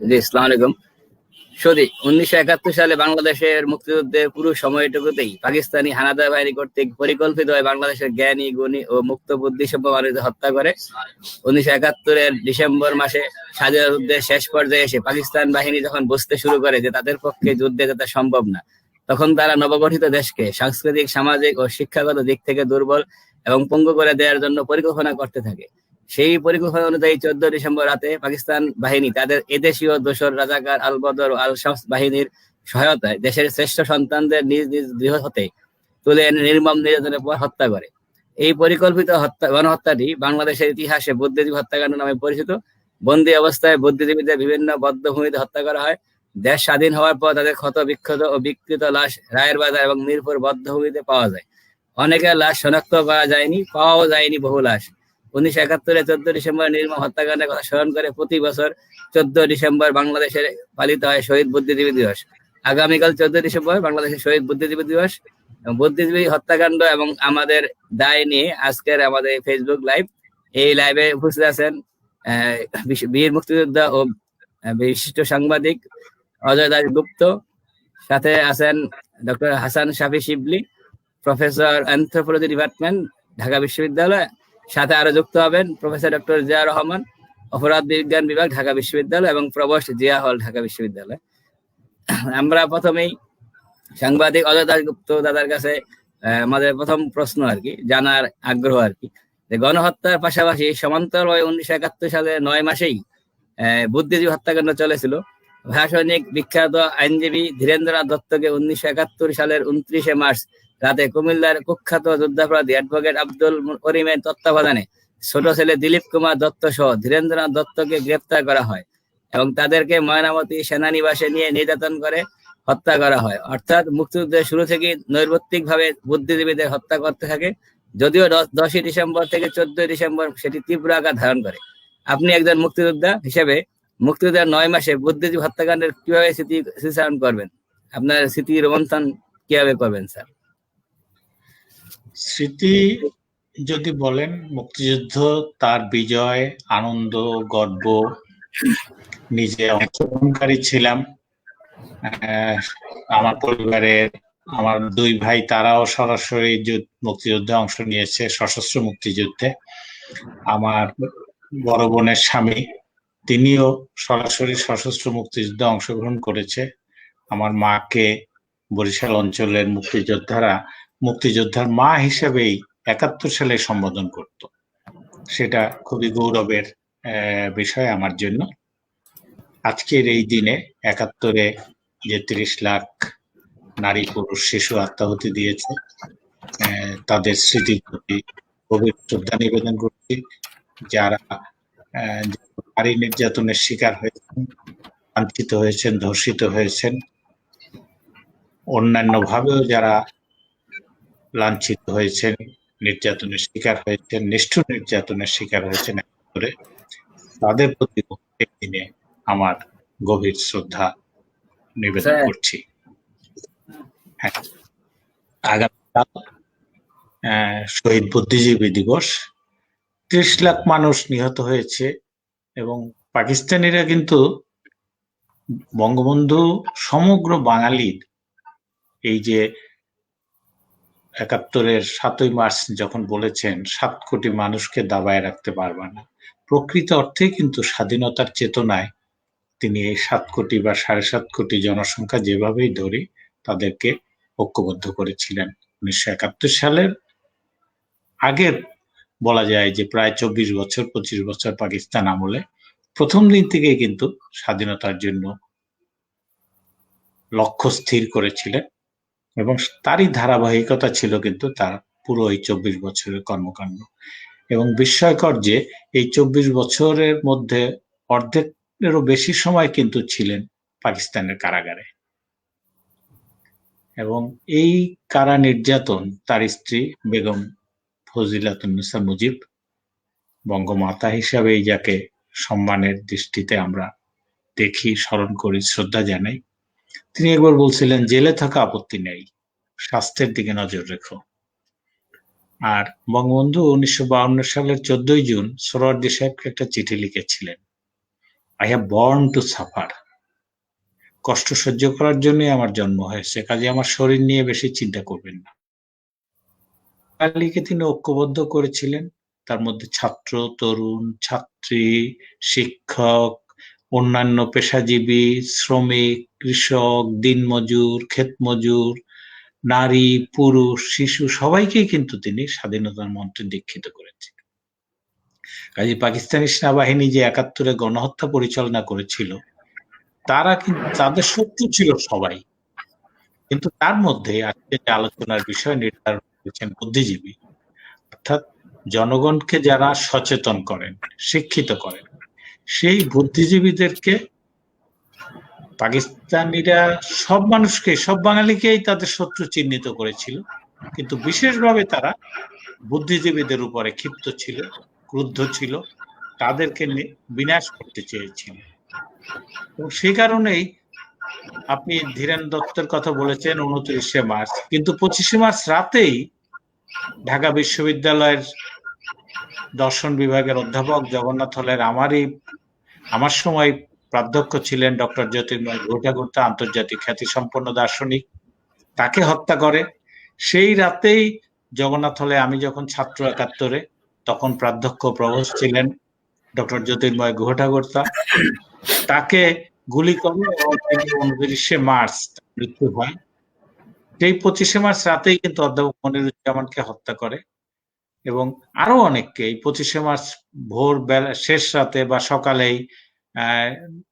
জি, আসসালামু আলাইকুম। 1971 সালে বাংলাদেশের মুক্তিযুদ্ধের পুরো সময়টুকুতেই পাকিস্তানি হানাদার বাহিনী কর্তৃক পরিকল্পিতভাবে বাংলাদেশের জ্ঞানী, গুণী ও মুক্ত বুদ্ধিসম্পন্ন মানুষদের হত্যা করে। 1971-এর ডিসেম্বর মাসে স্বাধীনতা যুদ্ধের শেষ পর্যায়ে এসে পাকিস্তান বাহিনী যখন বুঝতে শুরু করে যে তাদের পক্ষে যুদ্ধে যেতে সম্ভব না, তখন তারা নবগঠিত দেশকে সাংস্কৃতিক, সামাজিক ও শিক্ষাগত দিক থেকে দুর্বল এবং পঙ্গু করে দেওয়ার জন্য পরিকল্পনা করতে থাকে। সেই পরিকল্পনা অনুযায়ী 14 ডিসেম্বর রাতে পাকিস্তান বাহিনী তাদের এদেশীয় দোসর রাজাকার আল বদর ও আল শামস বাহিনীর সহায়তায় দেশের শ্রেষ্ঠ সন্তানদের নিজ নিজ গৃহ হতে তুলে এনে নির্মম নির্যাতনের পর হত্যা করে। এই পরিকল্পিত গণহত্যাটি বাংলাদেশের ইতিহাসে বুদ্ধিজীবী হত্যাকাণ্ড নামে পরিচিত। বন্দী অবস্থায় বুদ্ধিজীবীদের বিভিন্ন বধ্যভূমিতে হত্যা করা হয়। দেশ স্বাধীন হওয়ার পর তাদের ক্ষত বিক্ষত ও বিকৃত লাশ রায়ের বাজার এবং মিরপুর বধ্যভূমিতে পাওয়া যায়। অনেকের লাশ শনাক্ত করা যায়নি, পাওয়াও যায়নি বহু লাশ। 1971-এ 14 ডিসেম্বর নির্মম হত্যাকাণ্ডের কথা স্মরণ করে প্রতি বছর 14 ডিসেম্বর বাংলাদেশে পালিত হয় শহীদ বুদ্ধিজীবী দিবস। আগামীকাল 14 ডিসেম্বর বাংলাদেশের শহীদ বুদ্ধিজীবী দিবস। বুদ্ধিজীবী হত্যাকাণ্ড এবং আমাদের দায় নিয়ে আজকের আমাদের ফেসবুক লাইভ। এই লাইভে উপস্থিত আছেন বীর মুক্তিযোদ্ধা ও বিশিষ্ট সাংবাদিক অজয় দাস গুপ্ত, সাথে আছেন ডক্টর হাসান শাফি শিবলি, প্রফেসর অ্যানথ্রোপোলজি ডিপার্টমেন্ট, ঢাকা বিশ্ববিদ্যালয়। সাথে আরো যুক্ত হবেন প্রফেসর ডক্টর জিয়া রহমান, অপরাধ বিজ্ঞান বিভাগ, ঢাকা বিশ্ববিদ্যালয় এবং প্রভোস্ট জিয়া হল, ঢাকা বিশ্ববিদ্যালয়। আমরা প্রথমেই সাংবাদিক অজয় দাস গুপ্ত দাদার কাছে আমাদের প্রথম প্রশ্ন আর কি, জানার আগ্রহ আর কি, যে গণহত্যার পাশাপাশি সমান্তরালভাবে 1971 সালে 9 মাসেই বুদ্ধিজীবী হত্যাকাণ্ড চলেছিল। ভাষণিক বিখ্যাত আইনজীবী ধীরেন্দ্রনাথ দত্তকে 1971 সালের 29 মার্চ রাতে কুমিল্লার কুখ্যাত যুদ্ধাপরাধী অ্যাডভোকেট আব্দুল করিমের তত্ত্বাবধানে ছোট ছেলে দিলীপ কুমার দত্ত সহ ধীরেন্দ্রনাথ দত্তকে গ্রেপ্তার করা হয় এবং তাদেরকে ময়নামতি সেনানিবাসে নিয়ে নির্যাতন করে হত্যা করা হয়। অর্থাৎ মুক্তিযুদ্ধের শুরু থেকে নৈর্ব্যক্তিকভাবে বুদ্ধিজীবীদের হত্যা করতে থাকে, যদিও 10 ডিসেম্বর থেকে 14 ডিসেম্বর সেটি তীব্র আকার ধারণ করে। আপনি একজন মুক্তিযোদ্ধা হিসেবে মুক্তিযুদ্ধের 9 মাসে বুদ্ধিজীবী হত্যাকাণ্ডের কিভাবে স্মৃতিচারণ করবেন? আপনার স্মৃতি রোমন্থন কিভাবে করবেন স্যার? স্মৃতি যদি বলেন, মুক্তিযুদ্ধ, তার বিজয়, আনন্দ, গর্ব, নিজে অংশগ্রহণকারী ছিলাম। আমার পরিবারের আমার 2 ভাই, তারাও সরাসরি মুক্তিযুদ্ধে অংশ নিয়েছে, সশস্ত্র মুক্তিযুদ্ধে। আমার বড় বোনের স্বামী, তিনিও সরাসরি সশস্ত্র মুক্তিযুদ্ধে অংশগ্রহণ করেছে। আমার মাকে বরিশাল অঞ্চলের মুক্তিযোদ্ধার মা হিসেবেই 71 সালে সম্বোধন করত। সেটা খুবই গৌরবের বিষয় আমার জন্য। আজকের এই দিনে 71-এ যে 30 লাখ নারী, পুরুষ, শিশু আত্মাহুতি দিয়েছে, তাদের স্মৃতির প্রতি গভীর শ্রদ্ধা নিবেদন করছি। যারা নারী নির্যাতনের শিকার হয়েছেন, লাঞ্ছিত হয়েছেন, ধর্ষিত হয়েছেন, অন্যান্য ভাবেও যারা লাঞ্ছিত হয়েছেন, নির্যাতনের শিকার হয়েছেন, নিষ্ঠুর নির্যাতনের শিকার হয়েছেন, তাদের প্রতি দিনে আমার গভীর শ্রদ্ধা নিবেদন করছি। হ্যাঁ, আগামীকাল শহীদ বুদ্ধিজীবী দিবস। 30 লাখ মানুষ নিহত হয়েছে এবং পাকিস্তানিরা কিন্তু বঙ্গবন্ধু সমগ্র বাঙালির এই যে 71-এর 7ই মার্চ যখন বলেছেন 7 কোটি মানুষকে দাবায় রাখতে পারবে না, প্রকৃত অর্থে কিন্তু স্বাধীনতার চেতনায় তিনি এই 7 কোটি বা 7.5 কোটি জনসংখ্যা যেভাবেই ধরে তাদেরকে ঐক্যবদ্ধ করেছিলেন। 1971 সালের আগের বলা যায় যে প্রায় 25 বছর পাকিস্তান আমলে প্রথম দিন থেকে কিন্তু স্বাধীনতার জন্য লক্ষ্য স্থির করেছিলেন এবং তারই ধারাবাহিকতা ছিল কিন্তু তার পুরো এই 24 বছরের কর্মকাণ্ড। এবং বিস্ময়কর যে এই 24 বছরের মধ্যে অর্ধেকেরও বেশি সময় কিন্তু ছিলেন পাকিস্তানের কারাগারে। এবং এই কারা নির্যাতন তার স্ত্রী বেগম ফজিলাতুন্নেসা মুজিব, বঙ্গমাতা হিসাবে যাকে সম্মানের দৃষ্টিতে আমরা দেখি, স্মরণ করি, শ্রদ্ধা জানাই, তিনি একবার বলছিলেন, জেলে থাকা আপত্তি নেই, স্বাস্থ্যের দিকে নজর রেখো। আর বঙ্গবন্ধু 1952 সালের 14 জুন সোহরাওয়ার্দী সাহেবকে একটা চিঠি লিখেছিলেন I have born to suffer. কষ্ট সহ্য করার জন্যই আমার জন্ম হয়েছে, কাজে আমার শরীর নিয়ে বেশি চিন্তা করবেন না। বাঙালিকে তিনি ঐক্যবদ্ধ করেছিলেন, তার মধ্যে ছাত্র, তরুণ, ছাত্রী, শিক্ষক, অন্যান্য পেশাজীবী, শ্রমিক, কৃষক, দিনমজুর, ক্ষেতমজুর, নারী, পুরুষ, শিশু সবাইকেই কিন্তু তিনি স্বাধীনতার মন্ত্রে দীক্ষিত করেছেন। কাজে পাকিস্তানি সেনাবাহিনী যে ৭১-এ গণহত্যা পরিচালনা করেছিল, তারা কিন্তু তাদের শত্রু ছিল সবাই, কিন্তু তার মধ্যে আজকে যে আলোচনার বিষয় নির্ধারণ করেছেন বুদ্ধিজীবী, অর্থাৎ জনগণকে যারা সচেতন করেন, শিক্ষিত করেন, সেই বুদ্ধিজীবীদেরকে পাকিস্তানিরা সব মানুষকে, সব বাঙালিকেই তাদের শত্রু চিহ্নিত করেছিল, কিন্তু বিশেষভাবে তারা বুদ্ধিজীবীদের উপরে ক্ষিপ্ত ছিল, ক্রুদ্ধ ছিল, তাদেরকে বিনাশ করতে চেয়েছিল। এবং সেই কারণেই আপনি ধীরেন দত্তের কথা বলেছেন ২৯শে মার্চ, কিন্তু ২৫শে মার্চ রাতেই ঢাকা বিশ্ববিদ্যালয়ের দর্শন বিভাগের অধ্যাপক জগন্নাথ হলের আমার সময় প্রাধ্যক্ষ ছিলেন ডক্টর জ্যোতির্ময় গুহঠাকুরতা, আন্তর্জাতিক খ্যাতিসম্পন্ন দার্শনিক, তাকে হত্যা করে। সেই রাতেই জগন্নাথ হলে আমি যখন ছাত্র ৭১-এ, তখন প্রাধ্যক্ষ প্রভোস্ট ছিলেন ডক্টর জ্যোতির্ময় গুহঠাকুরতা, তাকে গুলি করে এবং ২৯শে মার্চ মৃত্যু হয়। সেই ২৫শে মার্চ রাতেই কিন্তু অধ্যাপক মনিরুজ্জামানকে হত্যা করে এবং আরো অনেককে। এই ২৫শে মার্চ ভোর বেলা, শেষ রাতে বা সকালেই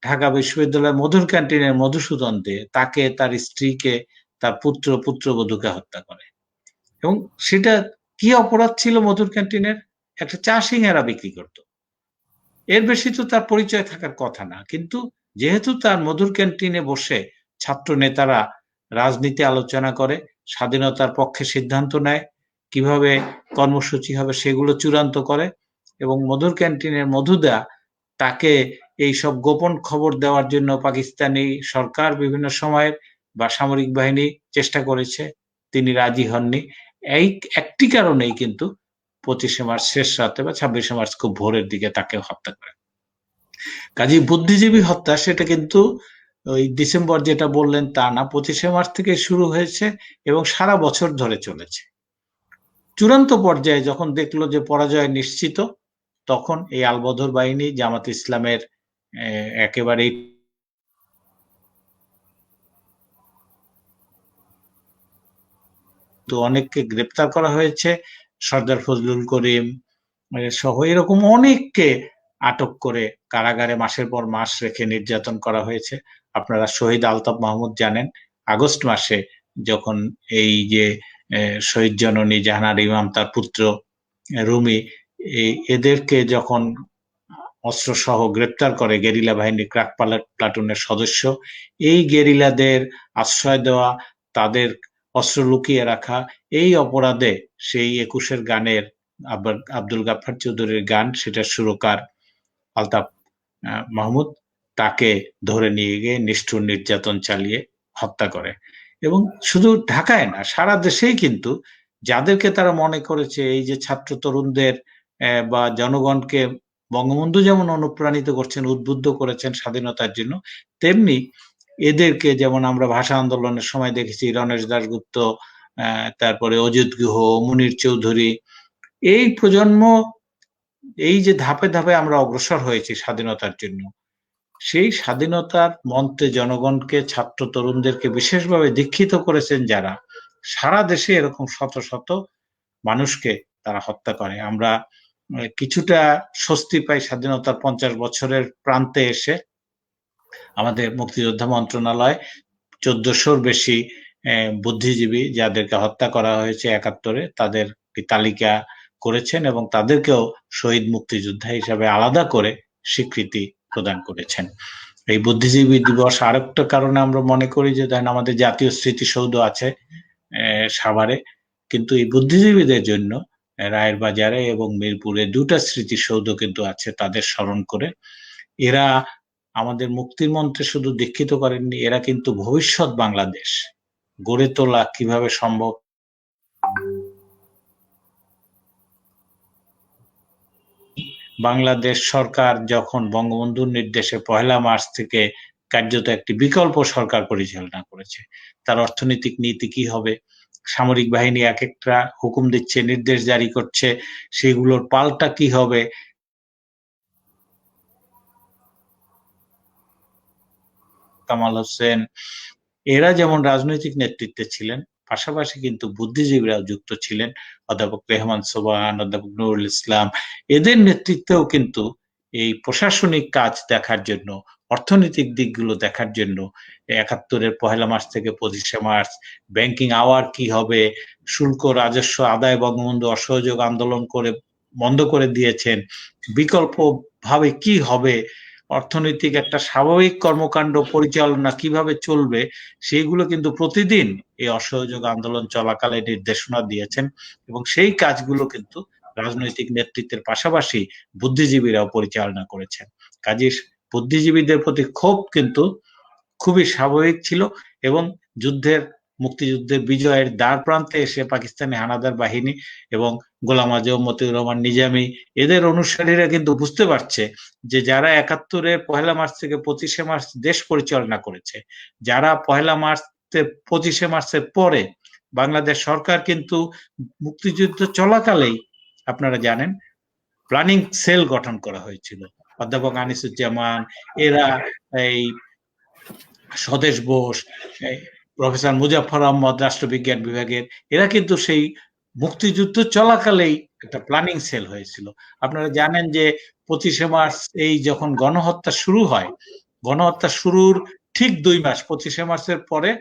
ঢাকা বিশ্ববিদ্যালয়ের মধুর ক্যান্টিনের মধুসূদন দে তাকে, তার স্ত্রীকে, তার পুত্র পুত্রবধূকে হত্যা করে। এবং সেটা কি অপরাধ ছিল? মধুর ক্যান্টিনের একটা চা সিঙ্গারা বিক্রি করত, এর বেশি তো তার পরিচয় থাকার কথা না। কিন্তু যেহেতু তার মধুর ক্যান্টিনে বসে ছাত্র নেতারা রাজনীতি আলোচনা করে, স্বাধীনতার পক্ষে সিদ্ধান্ত নেয়, কিভাবে কর্মসূচি হবে সেগুলো চূড়ান্ত করে, এবং মধুর ক্যান্টিনের মধুদা তাকে এই সব গোপন খবর দেওয়ার জন্য পাকিস্তানি সরকার বিভিন্ন সময়ের বা সামরিক বাহিনী চেষ্টা করেছে, তিনি রাজি হননি। এই একটি কারণেই কিন্তু ২৫শে মার্চ শেষ রাতে বা ২৬শে মার্চ খুব ভোরের দিকে তাকে হত্যা করে। কাজী বুদ্ধিজীবী হত্যা সেটা কিন্তু ওই ডিসেম্বর যেটা বললেন তা না, ২৫শে মার্চ থেকে শুরু হয়েছে এবং সারা বছর ধরে চলেছে। চূড়ান্ত পর্যায়ে যখন দেখলো যে পরাজয় নিশ্চিত, তখন এই আলবদর বাহিনী জামাত ইসলামের একেবারেই তো অনেককে গ্রেপ্তার করা হয়েছে, সর্দার ফজলুল করিম সহ এরকম অনেককে আটক করে কারাগারে মাসের পর মাস রেখে নির্যাতন করা হয়েছে। আপনারা শহীদ আলতাফ মাহমুদ জানেন, আগস্ট মাসে যখন এই যে শহীদ জননী জাহানারা ইমাম, তার পুত্র রুমি, এদেরকে যখন অস্ত্র সহ গ্রেপ্তার করে গেরিলা বাহিনী ক্রাক প্লাটুনের সদস্য, এই গেরিলাদের আশ্রয় দেওয়া, তাদের অস্ত্র লুকিয়ে রাখা, এই অপরাধে সেই ২১-এর গানের আব্দুল গাফফার চৌধুরীর গান, সেটা সুরকার আলতাফ মাহমুদ, তাকে ধরে নিয়ে গিয়ে নিষ্ঠুর নির্যাতন চালিয়ে হত্যা করে। এবং শুধু ঢাকায় না, সারা দেশেই কিন্তু যাদেরকে তারা মনে করেছে এই যে ছাত্র তরুণদের বা জনগণকে বঙ্গবন্ধু যেমন অনুপ্রাণিত করছেন, উদ্বুদ্ধ করেছেন স্বাধীনতার জন্য, তেমনি এদেরকে, যেমন আমরা ভাষা আন্দোলনের সময় দেখেছি রণেশ দাশগুপ্ত, তারপরে অজিত গুহ, মুনির চৌধুরী, এই প্রজন্ম এই যে ধাপে ধাপে আমরা অগ্রসর হয়েছি স্বাধীনতার জন্য, সেই স্বাধীনতার মন্ত্রে জনগণকে, ছাত্র তরুণদেরকে বিশেষভাবে দীক্ষিত করেছেন যারা, সারা দেশে এরকম শত শত মানুষকে তারা হত্যা করে। আমরা কিছুটা স্বস্তি পাই স্বাধীনতার ৫০ বছরের প্রান্তে এসে। আমাদের মুক্তিযোদ্ধা মন্ত্রণালয় ১৪০০-র বেশি বুদ্ধিজীবী যাদেরকে হত্যা করা হয়েছে ৭১-এ, তাদের তালিকা করেছেন এবং তাদেরকেও শহীদ মুক্তিযোদ্ধা হিসাবে আলাদা করে স্বীকৃতি প্রদান করেছেন। এই বুদ্ধিজীবী দিবস আরেকটা কারণে আমরা মনে করি যে ধরেন আমাদের জাতীয় স্মৃতিসৌধ আছে সাভারে, কিন্তু এই বুদ্ধিজীবীদের জন্য রায়ের বাজারে এবং মিরপুরে ২টা স্মৃতিসৌধ কিন্তু আছে তাদের স্মরণ করে। এরা আমাদের মুক্তির মন্ত্রে শুধু দীক্ষিত করেননি, এরা কিন্তু ভবিষ্যৎ বাংলাদেশ গড়ে তোলা কিভাবে সম্ভব বাংলাদেশ সরকার যখন বঙ্গবন্ধুর নির্দেশে 1 মার্চ থেকে কার্যত একটি বিকল্প সরকার পরিচালনা করেছে, তার অর্থনৈতিক নীতি কি হবে, সামরিক বাহিনী এক একটা হুকুম দিচ্ছে, নির্দেশ জারি করছে, সেগুলোর পাল্টা কি হবে, কামাল হোসেন এরা যেমন রাজনৈতিক নেতৃত্বে ছিলেন, পাশাপাশি কিন্তু বুদ্ধিজীবীরাও যুক্ত ছিলেন। অধ্যাপক রেহমান সোবহান, অধ্যাপক নুরুল ইসলাম, এদের নেতৃত্বেও কিন্তু এই প্রশাসনিক কাজ দেখার জন্য, অর্থনৈতিক দিকগুলো দেখার জন্য 71-এর 1 মার্চ থেকে 25 মার্চ ব্যাংকিং আওয়ার কি হবে, শুল্ক রাজস্ব আদায় বঙ্গবন্ধু অসহযোগ আন্দোলন করে বন্ধ করে দিয়েছেন, বিকল্প ভাবে কি হবে, অর্থনৈতিক একটা স্বাভাবিক কর্মকাণ্ড পরিচালনা কিভাবে চলবে, সেইগুলো কিন্তু প্রতিদিন এই অসহযোগ আন্দোলন চলাকালে নির্দেশনা দিয়েছেন এবং সেই কাজগুলো কিন্তু রাজনৈতিক নেতৃত্বের পাশাপাশি বুদ্ধিজীবীরাও পরিচালনা করেছেন। কাজেই বুদ্ধিজীবীদের প্রতি ক্ষোভ কিন্তু খুবই স্বাভাবিক ছিল এবং মুক্তিযুদ্ধের বিজয়ের দ্বার প্রান্তে এসে পাকিস্তানি হানাদার বাহিনী এবং গোলাম আজম, মতিউর রহমান নিজামী এদের অনুসারীরা কিন্তু বুঝতে পারছে যে যারা 71-এর 1 মার্চ থেকে 25 মার্চ দেশ পরিচালনা করেছে, যারা 1 মার্চ থেকে 25 মার্চের পরে বাংলাদেশ সরকার কিন্তু মুক্তিযুদ্ধ চলাকালেই আপনারা জানেন প্ল্যানিং সেল গঠন করা হয়েছিল। অধ্যাপক আনিসুজ্জামান এরা, এই স্বদেশ বোস, প্রফেসর মুজাফফর আহমদ রাষ্ট্রবিজ্ঞান বিভাগের, এরা কিন্তু সেই মুক্তিযুদ্ধ চলাকালেই একটা প্ল্যানিং সেল হয়েছিল। আপনারা জানেন যে 25 মার্চ এই যখন গণহত্যা শুরু হয়, গণহত্যা শুরুর ঠিক 2 মাস, 25 মার্চের পরে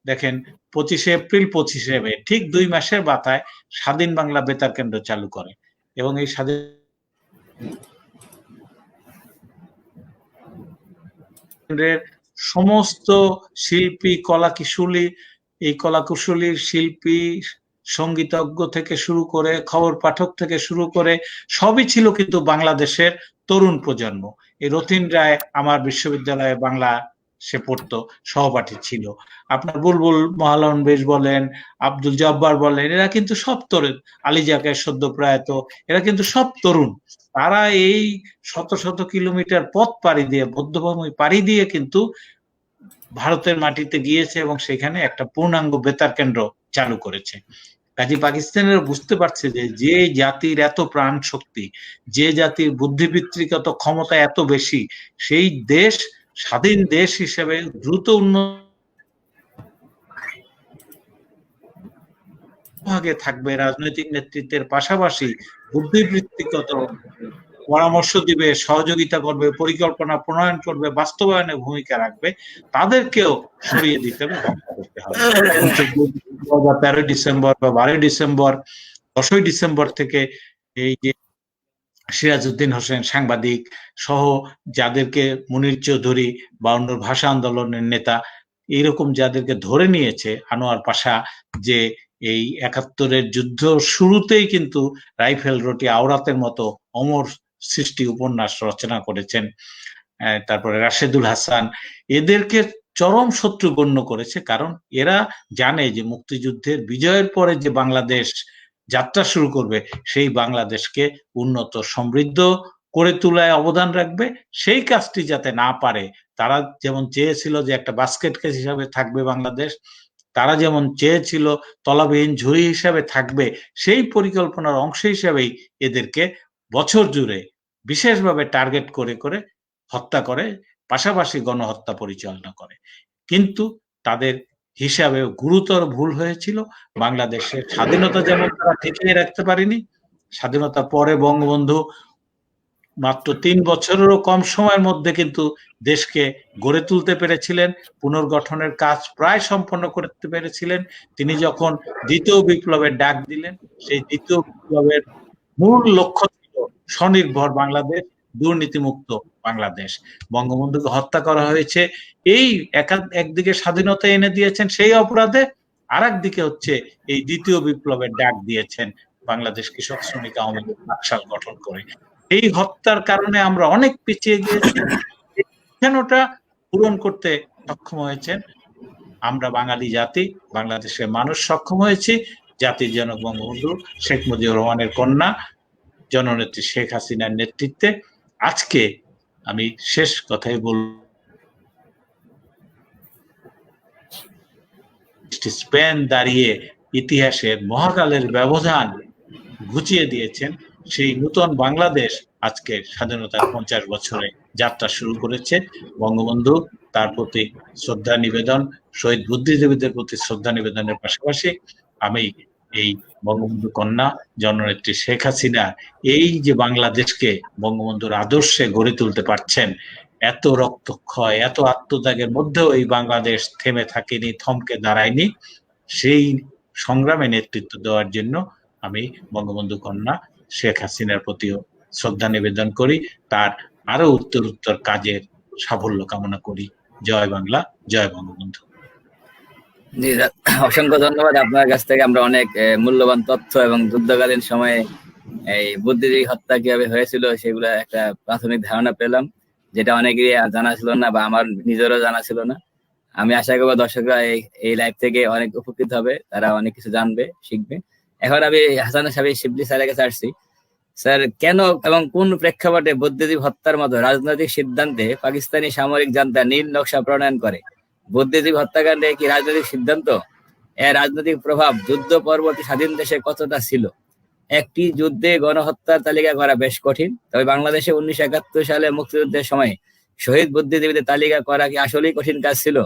দেখেন 25 এপ্রিল 25 মে, ঠিক 2 মাসের মাথায় স্বাধীন বাংলা বেতার কেন্দ্র চালু করে এবং এই স্বাধীন কেন্দ্রের সমস্ত শিল্পী, কলাকুশলীর শিল্পী, সঙ্গীতজ্ঞ থেকে শুরু করে, খবর পাঠক থেকে শুরু করে সবই ছিল কিন্তু বাংলাদেশের তরুণ প্রজন্ম। এই রথীন রায় আমার বিশ্ববিদ্যালয়ে বাংলা সে পড়তো, সহপাঠী ছিল। আপনার বুলবুল মহালনবিশ বলেন, আব্দুল জব্বার বলেন, এরা কিন্তু সব তরুণ, আলী জাকের সদ্য প্রয়াত, এরা কিন্তু সব তরুণ। তারা এই শত শত কিলোমিটার পথ পাড়ি দিয়ে, বধ্যভূমি পাড়ি দিয়ে কিন্তু ভারতের মাটিতে গিয়েছে এবং সেখানে একটা পূর্ণাঙ্গ বেতার কেন্দ্র চালু করেছে। কাজী পাকিস্তানের বুঝতে পারছে যে যে জাতির এত প্রাণ শক্তি, যে জাতির বুদ্ধিবৃত্তিগত ক্ষমতা এত বেশি, সেই দেশ স্বাধীন দেশ হিসেবে দ্রুত ভাগে থাকবে, রাজনৈতিক নেতৃত্বের পাশাপাশি বুদ্ধিবৃত্তিগত পরামর্শ দিবে, সহযোগিতা করবে, পরিকল্পনা প্রণয়ন করবে, বাস্তবায়নে ভূমিকা রাখবে, তাদেরকেও সরিয়ে দিতে হবে, ধ্বংস করতে হবে। 13 ডিসেম্বর বা 12 ডিসেম্বর, 10 ডিসেম্বর থেকে এই যে সিরাজউদ্দিন হোসেন সাংবাদিক সহ যাদেরকে, মুনীর চৌধুরী বা অন্য ভাষা আন্দোলনের নেতা, এইরকম যাদেরকে ধরে নিয়েছে, আনোয়ার পাশা, যে এই 71-এর যুদ্ধ শুরুতেই কিন্তু রাইফেল রটি আওরাতের মতো অমর সৃষ্টি উপন্যাস রচনা করেছেন, তারপরে রাশেদুল হাসান, এদেরকে চরম শত্রু গণ্য করেছে। কারণ এরা জানে যে মুক্তিযুদ্ধের বিজয়ের পরে যে বাংলাদেশ যাত্রা শুরু করবে, সেই বাংলাদেশকে উন্নত সমৃদ্ধ করে তোলায় অবদান রাখবে। সেই কাজটি যাতে না পারে, তারা যেমন চেয়েছিল যে একটা বাস্কেট কেস হিসাবে থাকবে বাংলাদেশ, তারা যেমন চেয়েছিল তলাবিহীন ঝুড়ি হিসাবে থাকবে, সেই পরিকল্পনার অংশ হিসাবেই এদেরকে বছর জুড়ে বিশেষভাবে টার্গেট করে করে হত্যা করে, পাশাপাশি গণহত্যা পরিচালনা করে। কিন্তু তাদের হিসাবে গুরুতর ভুল হয়েছিল। বাংলাদেশের স্বাধীনতা যেমন তারা টিকিয়ে রাখতে পারেনি, স্বাধীনতা পরে বঙ্গবন্ধু মাত্র 3 বছরেরও কম সময়ের মধ্যে কিন্তু দেশকে গড়ে তুলতে পেরেছিলেন, পুনর্গঠনের কাজ প্রায় সম্পন্ন করতে পেরেছিলেন। তিনি যখন দ্বিতীয় বিপ্লবের ডাক দিলেন, সেই দ্বিতীয় বিপ্লবের মূল লক্ষ্য ছিল স্বনির্ভর বাংলাদেশ, দুর্নীতিমুক্ত বাংলাদেশ। বঙ্গবন্ধুকে হত্যা করা হয়েছে, এই একদিকে স্বাধীনতা এনে দিয়েছেন সেই অপরাধে, আর একদিকে হচ্ছে এই দ্বিতীয় বিপ্লবের ডাক দিয়েছেন বাংলাদেশ কৃষক শ্রমিক আওয়ামী লীগ নকশাল গঠন করে। এই হত্যার কারণে আমরা অনেক পিছিয়ে গিয়েছি, কেনটা পূরণ করতে সক্ষম হয়েছেন আমরা বাঙালি জাতি, বাংলাদেশের মানুষ সক্ষম হয়েছি। জাতির জনক বঙ্গবন্ধু শেখ মুজিবুর রহমানের কন্যা জননেত্রী শেখ হাসিনার নেতৃত্বে আজকে আমি শেষ কথাই বলব, স্পেন দাঁড়িয়ে ইতিহাসের মহাকালের ব্যবধান ঘুচিয়ে দিয়েছেন। সেই নতুন বাংলাদেশ আজকে স্বাধীনতার 50 বছরে যাত্রা শুরু করেছে। বঙ্গবন্ধু তার প্রতি শ্রদ্ধা নিবেদন, শহীদ বুদ্ধিজীবীদের প্রতি শ্রদ্ধা নিবেদনের পাশাপাশি আমি এই বঙ্গবন্ধু কন্যা জননেত্রী শেখ হাসিনা এই যে বাংলাদেশকে বঙ্গবন্ধুর আদর্শে গড়ে তুলতে পারছেন, এত রক্তক্ষয়, এত আত্মত্যাগের মধ্যেও এই বাংলাদেশ থেমে থাকেনি, থমকে দাঁড়ায়নি। সেই সংগ্রামে নেতৃত্ব দেওয়ার জন্য আমি বঙ্গবন্ধু কন্যা শেখ হাসিনার প্রতিও শ্রদ্ধা নিবেদন করি, তার আরো উত্তর কাজের সাফল্য কামনা করি। জয় বাংলা, জয় বঙ্গবন্ধু। জি, অসংখ্য ধন্যবাদ। আপনার কাছ থেকে আমরা অনেক মূল্যবান তথ্য এবং যুদ্ধকালীন সময়ে এই বুদ্ধিজীবী হত্যা কিভাবে হয়েছিল সেগুলো একটা প্রাথমিক ধারণা পেলাম, যেটা অনেকেরই জানা ছিল না বা আমার নিজেরও জানা ছিল না। আমি আশা করবো দর্শকরা এই লাইভ থেকে অনেক উপকৃত হবে, তারা অনেক কিছু জানবে, শিখবে। এখন আমি হাসান শিবলি স্যারের কাছে আসছি। স্যার, কেন এবং কোন প্রেক্ষাপটে বুদ্ধিজীবী হত্যার মতো রাজনৈতিক সিদ্ধান্তে পাকিস্তানি সামরিক জান্তা নীল নকশা প্রণয়ন করে? বুদ্ধিজীবী হত্যাকাণ্ডে কি রাজনৈতিক সিদ্ধান্ত? এর রাজনৈতিক প্রভাব যুদ্ধ পরবর্তী স্বাধীন দেশে কতটা ছিল? একটি যুদ্ধে গণহত্যার তালিকা করা বেশ কঠিন, তবে বাংলাদেশে 1971 সালে মুক্তিযুদ্ধের সময় শহীদ বুদ্ধিজীবীদের তালিকা করা কি আসলেই কঠিন কাজ ছিল?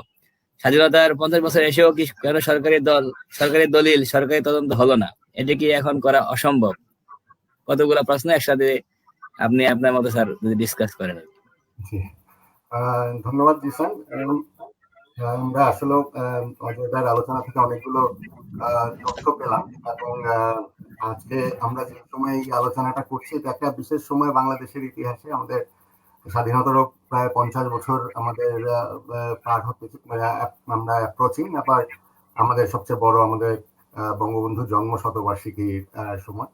স্বাধীনতার 50 বছর এসেও কি কেন সরকারি দলিল, সরকারি তদন্ত হলো না? এটি কি এখন করা অসম্ভব? কতগুলো প্রশ্ন একসাথে আপনি আপনার মতো স্যার যদি ডিসকাস করেন। ধন্যবাদ জিসান। আমরা আসলে অজয়দার আলোচনা থেকে অনেকগুলো তথ্য পেলাম, এবং আজকে আমরা যে সময় এই আলোচনাটা করছি এটা একটা বিশেষ সময় বাংলাদেশের ইতিহাসে। আমাদের স্বাধীনতারও প্রায় 50 বছর আমাদের পার হতে, আমরা অ্যাপ্রোচিং। আবার আমাদের সবচেয়ে বড় আমাদের বঙ্গবন্ধু জন্ম শতবার্ষিকীর সময়।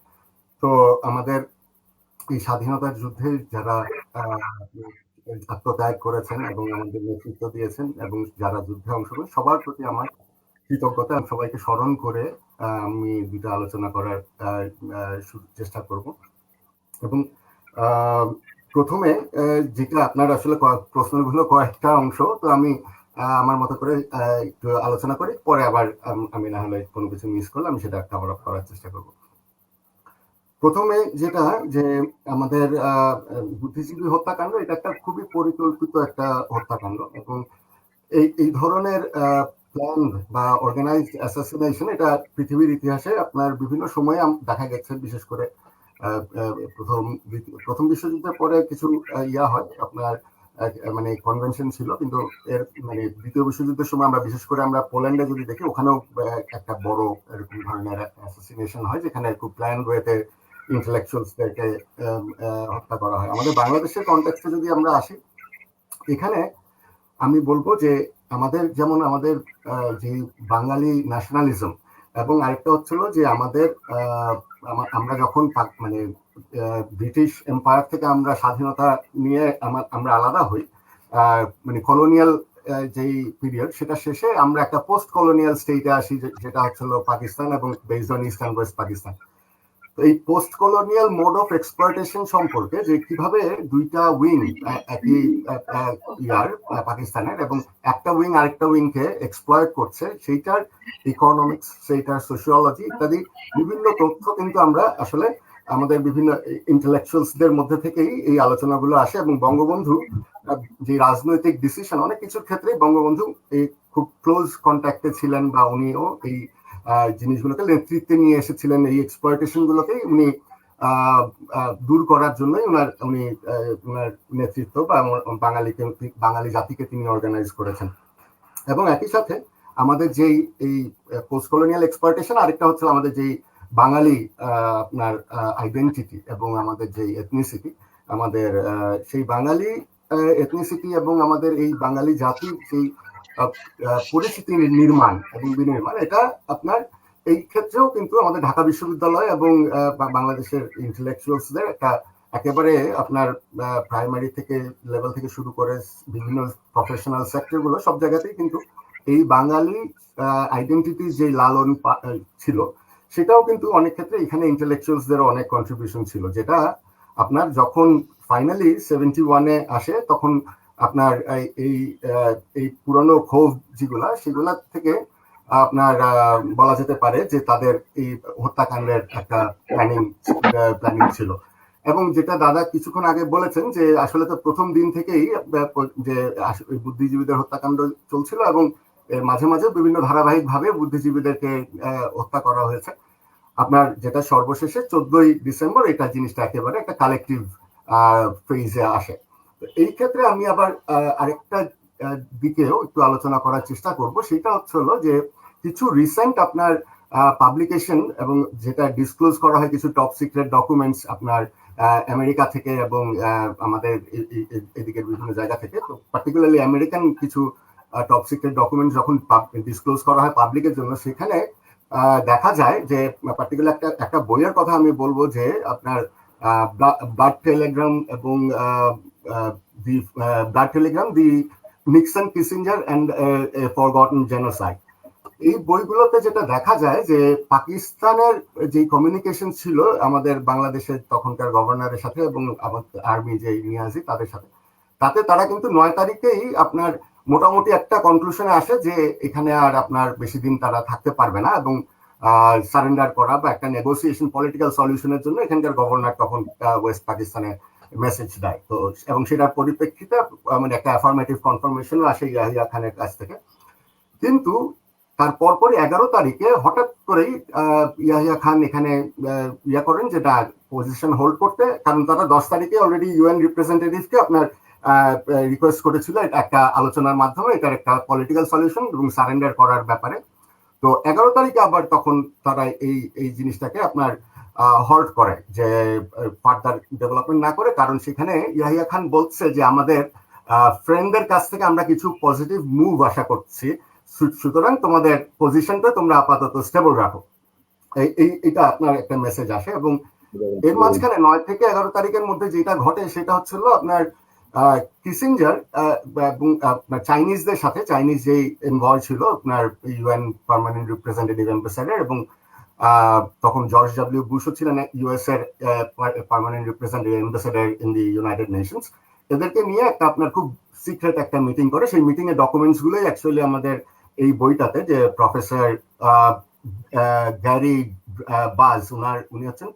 তো আমাদের এই স্বাধীনতার যুদ্ধে যারা আত্মত্যাগ করেছেন এবং আমাদের নেতৃত্ব দিয়েছেন এবং যারা যুদ্ধে অংশগ্রহণ, সবার প্রতি আমার কৃতজ্ঞতা। সবাইকে স্মরণ করে আমি দুটো আলোচনা করার চেষ্টা করব। এবং প্রথমে যেটা আপনার আসলে প্রশ্নগুলো কয়েকটা অংশ, তো আমি আমার মতো করে একটু আলোচনা করি, পরে আবার আমি না হলে কোনো কিছু মিস করলে আমি সেটা কভার আপ করার চেষ্টা করব। প্রথমে যেটা, যে আমাদের বুদ্ধিজীবী হত্যাকাণ্ড, এটা একটা খুবই পরিকল্পিত একটা হত্যাকাণ্ড, এবং এই ধরনের প্ল্যান বা অর্গানাইজড অ্যাসাসিনেশন এটা পৃথিবীর ইতিহাসে আপনার বিভিন্ন সময়ে দেখা গেছে। বিশেষ করে প্রথম বিশ্বযুদ্ধের পরে কিছু হয় আপনার, মানে কনভেনশন ছিল, কিন্তু এর মানে দ্বিতীয় বিশ্বযুদ্ধের সময় আমরা বিশেষ করে আমরা পোল্যান্ডে যদি দেখি, ওখানেও একটা বড় এরকম ধরনের অ্যাসাসিনেশন হয়, যেখানে খুব প্ল্যান ওয়েতে ইন্টেলেকচুয়ালসদেরকে হত্যা করা হয়। আমাদের বাংলাদেশের কনটেক্সটে যদি আমরা আসি, এখানে আমি বলবো যে আমাদের যেমন আমাদের যে বাঙালি ন্যাশনালিজম, এবং আরেকটা হচ্ছিল যে আমাদের আমরা যখন মানে ব্রিটিশ এম্পায়ার থেকে আমরা স্বাধীনতা নিয়ে আমরা আলাদা হই, মানে কলোনিয়াল যেই পিরিয়ড, সেটা শেষে আমরা একটা পোস্ট কলোনিয়াল স্টেটে আসি, যেটা হচ্ছিল পাকিস্তান, এবং based on east and west Pakistan. এই post colonial mode of exploitation সম্পর্কে, যে কিভাবে দুইটা উইং একই পাকিস্তানের, এবং একটা উইং আরেকটা উইং কে এক্সপ্লয়েট করছে, সেইটার ইকোনমিক্স, সেইটার সোশিওলজি ইত্যাদি বিভিন্ন তথ্য কিন্তু আমরা আসলে আমাদের বিভিন্ন ইন্টেলেকচুয়ালসদের মধ্যে থেকেই এই আলোচনাগুলো আসে। এবং বঙ্গবন্ধু যে রাজনৈতিক ডিসিশন, অনেক কিছুর ক্ষেত্রে বঙ্গবন্ধু এই খুব ক্লোজ কন্ট্যাক্টে ছিলেন, বা উনিও এই জিনিসগুলোকে নেতৃত্বে নিয়ে এসেছিলেন। এই এক্সপ্লয়টেশন গুলোকে উনি দূর করার জন্যই উনি ওনার নেতৃত্ব বা বাঙালি জাতিকে তিনি অর্গানাইজ করেছেন। এবং একই সাথে আমাদের যেই এই পোস্ট কলোনিয়াল এক্সপ্লয়টেশন, আরেকটা হচ্ছে আমাদের যেই বাঙালি আপনার আইডেন্টিটি এবং আমাদের যেই এথনিসিটি, আমাদের সেই বাঙালি এথনিসিটি এবং আমাদের এই বাঙালি জাতির সেই পরিস্থিতি নির্মাণ এবং বিনির্মাণ, এটা আপনার এই ক্ষেত্রেও কিন্তু আমাদের ঢাকা বিশ্ববিদ্যালয় এবং বাংলাদেশের ইন্টেলেকচুয়ালসদের একটা একেবারে আপনার প্রাইমারি থেকে লেভেল থেকে শুরু করে বিভিন্ন প্রফেশনাল সেক্টরগুলো, সব জায়গাতেই কিন্তু এই বাঙালি আইডেন্টিটি যে লালন ছিল, সেটাও কিন্তু অনেক ক্ষেত্রে এখানে ইন্টেলেকচুয়ালসদেরও অনেক কন্ট্রিবিউশন ছিল, যেটা আপনার যখন ফাইনালি 71-এ আসে তখন আপনার এই পুরনো ক্ষোভ যেগুলা সেগুলা থেকে আপনার বলা যেতে পারে যে তাদের এই হত্যাকাণ্ডের একটা প্ল্যানিং ছিল। এবং যেটা দাদা কিছুক্ষণ আগে বলেছেন যে আসলে তো প্রথম দিন থেকেই যে বুদ্ধিজীবীদের হত্যাকাণ্ড চলছিল এবং মাঝে মাঝে বিভিন্ন ধারাবাহিক ভাবে বুদ্ধিজীবীদেরকে হত্যা করা হয়েছে। আপনার যেটা সর্বশেষে 14ই ডিসেম্বর এটা জিনিসটা একেবারে একটা কালেকটিভ ফেজে আসে। এই ক্ষেত্রে আমি আবার আরেকটা দিকেও একটু আলোচনা করার চেষ্টা করব, সেটা হচ্ছে হলো যে কিছু রিসেন্ট আপনার পাবলিকেশন এবং যেটা ডিসক্লোজ করা হয় কিছু টপ সিক্রেট ডকুমেন্টস আপনার আমেরিকা থেকে এবং আমাদের এদিকের বিভিন্ন জায়গা থেকে, তো পার্টিকুলারলি আমেরিকান কিছু টপ সিক্রেট ডকুমেন্ট যখন ডিসক্লোজ করা হয় পাবলিকের জন্য, সেখানে দেখা যায় যে পার্টিকুলার একটা বইয়ের কথা আমি বলবো যে আপনার ব্লাড টেলিগ্রাম এবং the Nixon Kissinger and forgotten genocide. এই বইগুলোতে যেটা দেখা যায় যে পাকিস্তানের যে কমিউনিকেশন ছিল আমাদের বাংলাদেশের তখনকার গভর্নরের সাথে এবং আর্মি যে নিয়াজি তাদের সাথে, তাতে তারা কিন্তু 9 তারিখেই আপনার মোটামুটি একটা কনক্লুশনে আসে যে এখানে আর আপনার বেশি দিন তারা থাকতে পারবে না এবং সারেন্ডার করা বা একটা নেগোসিয়েশন পলিটিক্যাল সলিউশনের জন্য এখানকার গভর্নর তখন ওয়েস্ট পাকিস্তানে মেসেজ দেয়। তো এবং সেটার পরিপ্রেক্ষিতে মানে একটা অ্যাফার্মেটিভ কনফার্মেশনও আসে ইয়াহিয়া খানের কাছ থেকে। কিন্তু তার পরপরই 11 তারিখে হঠাৎ করেই ইয়াহিয়া খান এখানে করেন যেটা পজিশন হোল্ড করতে, কারণ তারা 10 তারিখে অলরেডি ইউএন রিপ্রেজেন্টেটিভকে আপনার রিকোয়েস্ট করেছিল একটা আলোচনার মাধ্যমে এটার একটা পলিটিক্যাল সলিউশন এবং সারেন্ডার করার ব্যাপারে। তো 11 তারিখে আবার তখন তারা এই জিনিসটাকে আপনার হল্ট করে যে ফার্দার ডেভেলপমেন্ট না করে, কারণ সেখানে ইয়াহিয়া খান বলছে যে আমাদের ফ্রেন্ডদের কাছ থেকে আমরা কিছু পজিটিভ মুভ আশা করছি, সুতরাং তোমাদের পজিশনটা তোমরা আপাতত স্টেবল রাখো। এইটা আপনার একটা মেসেজ আসে এবং এর মাঝখানে 9 থেকে 11 তারিখের মধ্যে যেটা ঘটে সেটা হচ্ছিল আপনার কিসিঞ্জার এবং চাইনিজদের সাথে, চাইনিজ যে এনভয় ছিল আপনার ইউএন পার্মানেন্ট রিপ্রেজেন্টেটিভ অ্যাম্বাসেডর এবং তখন জর্জ ডব্লিউ বুশও ছিলেন ইউএস এর permanent representative ambassador in the United Nations, এদেরকে নিয়ে একটা আপনার খুব সিক্রেট একটা মিটিং করে। সেই মিটিং এর ডকুমেন্টস গুলোই অ্যাকচুয়ালি আমাদের এই বইটাতে, যে প্রফেসর গ্যারি বাজ উনি হচ্ছেন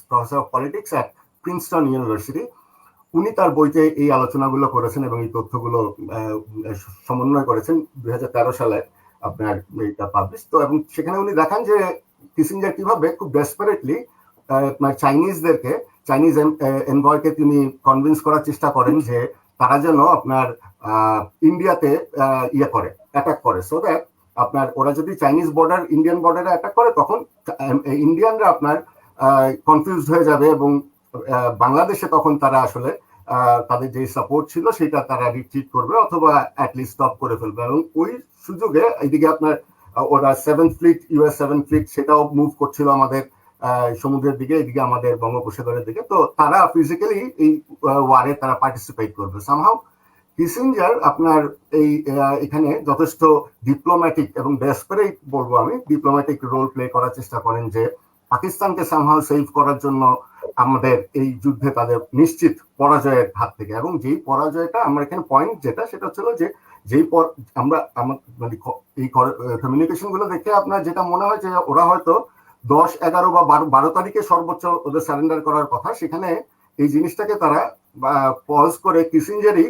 professor of politics at Princeton university, উনি তার বইতে এই আলোচনাগুলো করেছেন এবং এই তথ্যগুলো সমন্বয় করেছেন 2013 সালে আপনার এটা পাবলিশ। তো এবং সেখানে উনি দেখান যে কিসিঞ্জার কিভাবে খুব ডেসপারেটলি চাইনিজদেরকে, চাইনিজ এনভয়কে তিনি কনভিন্স করার চেষ্টা করেন যে তারা যেন আপনার ইন্ডিয়াতে অ্যাটাক করে, সো দ্যাট আপনার ওরা যদি চাইনিজ বর্ডার ইন্ডিয়ান বর্ডারে অ্যাটাক করে তখন ইন্ডিয়ানরা আপনার কনফিউজড হয়ে যাবে এবং বাংলাদেশে তখন তারা আসলে তাদের যে সাপোর্ট ছিল সেটা তারা রিট্রিট করবে অথবা অ্যাটলিস্ট স্টপ করে ফেলবে। এবং ওই সুযোগে এইদিকে আপনার ওরা 7th fleet, US 7th fleet সেটাও মুভ করছিল আমাদের সমুদ্রের দিকে, এদিকে আমাদের বঙ্গোপসাগরের দিকে। তো তারা ফিজিক্যালি এই ওয়ারে তারা পার্টিসিপেট করবে সামহাউ। কিসিঞ্জার আপনার এখানে যথেষ্ট ডিপ্লোম্যাটিক এবং ডেসপারেট বলবো আমি, ডিপ্লোম্যাটিক রোল প্লে করার চেষ্টা করেন যে পাকিস্তানকে সামহাউ সেভ করার জন্য আমাদের এই যুদ্ধে তাদের নিশ্চিত পরাজয়ের হাত থেকে। এবং যেই পরাজয়টা আমার এখানে পয়েন্ট যেটা সেটা হচ্ছিল যে যেই আমরা মানে এই কমিউনিকেশন গুলো দেখে আপনার যেটা মনে হয় যে ওরা হয়তো 10, 11 বা 12 তারিখে সর্বোচ্চ ওদের সারেন্ডার করার কথা, সেখানে এই জিনিসটাকে তারা পজ করে কিসিঞ্জারই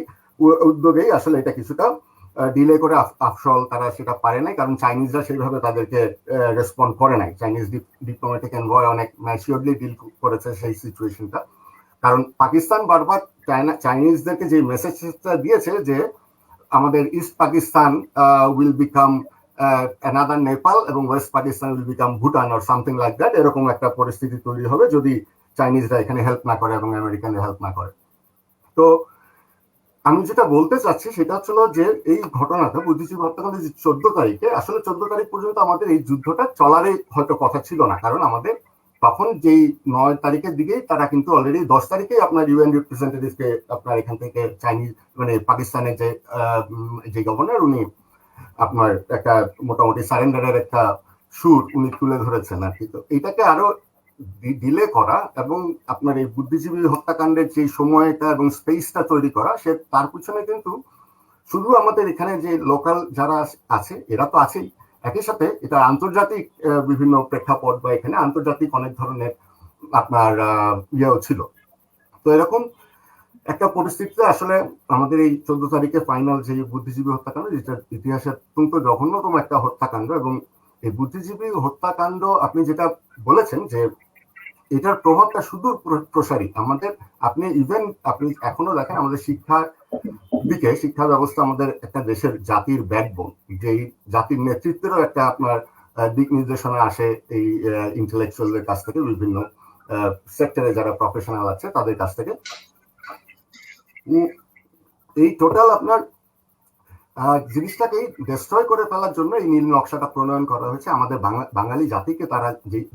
উদ্যোগেই আসলে এটা কিছুটা ডিলে করে আফসল তারা সেটা পারে নাই, কারণ চাইনিজরা সেইভাবে তাদেরকে রেসপন্ড করে নাই। চাইনিজ ডিপ্লোম্যাটিক এনভয় অনেক ম্যাচিওরলি ডিল করেছে সেই সিচুয়েশনটা, কারণ পাকিস্তান বারবার চাইনিজদেরকে যে মেসেজটা দিয়েছে যে আমাদের east Pakistan will become another Nepal এবং west Pakistan will become Bhutan or something like that, এরকম একটা পরিস্থিতি তৈরি হবে যদি চাইনিজরা এখানে হেল্প না করে এবং আমেরিকানরা হেল্প না করে। তো আমি যেটা বলতে চাচ্ছি সেটা হচ্ছিল যে এই ঘটনাটা বুদ্ধিজীবী হত্যাকাণ্ড যে 14 তারিখে, আসলে 14 তারিখ পর্যন্ত আমাদের এই যুদ্ধটা চলারই হয়তো কথা ছিল না, কারণ আমাদের তখন যেই 9 তারিখের দিকেই তারা কিন্তু অলরেডি 10 তারিখে আপনার ইউএন রিপ্রেজেন্টেটিভকে আপনার এখান থেকে চাইনিজ মানে পাকিস্তানের যে গভর্নর উনি আপনার একটা মোটামুটি সারেন্ডারের একটা সুর উনি তুলে ধরেছেন আর কি। তো এটাকে আরো ডিলে করা এবং আপনার এই বুদ্ধিজীবী হত্যাকাণ্ডের যে সময়টা এবং স্পেসটা তৈরি করা, সে তার পিছনে কিন্তু শুধু আমাদের এখানে যে লোকাল যারা আছে এরা তো আছেই, একই সাথে এটা আন্তর্জাতিক বিভিন্ন প্রেক্ষাপট বা এখানে আন্তর্জাতিক অনেক ধরনের আপনার ইয়েও ছিল। তো এরকম একটা পরিস্থিতিতে আসলে আমাদের এই 14 তারিখে ফাইনাল যে বুদ্ধিজীবী হত্যাকাণ্ড, যেটা ইতিহাসে অত্যন্ত জঘন্যতম একটা হত্যাকাণ্ড, এবং এই বুদ্ধিজীবী হত্যাকাণ্ড আপনি যেটা বলেছেন যে এটার প্রভাবটা সুদূর প্রসারী আমাদের। আপনি ইভেন আপনি এখনো দেখেন আমাদের শিক্ষার দিকে, শিক্ষা ব্যবস্থা আমাদের একটা দেশের জাতির ব্যাকবোন, যেই জাতির নেতৃত্বেরও একটা আপনার দিক নির্দেশনা আসে এই ইন্টেলেকচুয়ালদের কাছ থেকে, বিভিন্ন সেক্টরে যারা প্রফেশনাল আছে তাদের কাছ থেকে। এই টোটাল আপনার জিনিসটাকে ডিস্ট্রয় করে ফেলার জন্য এই নীল নকশাটা প্রণয়ন করা হয়েছে আমাদের বাঙালি জাতিকে। তারা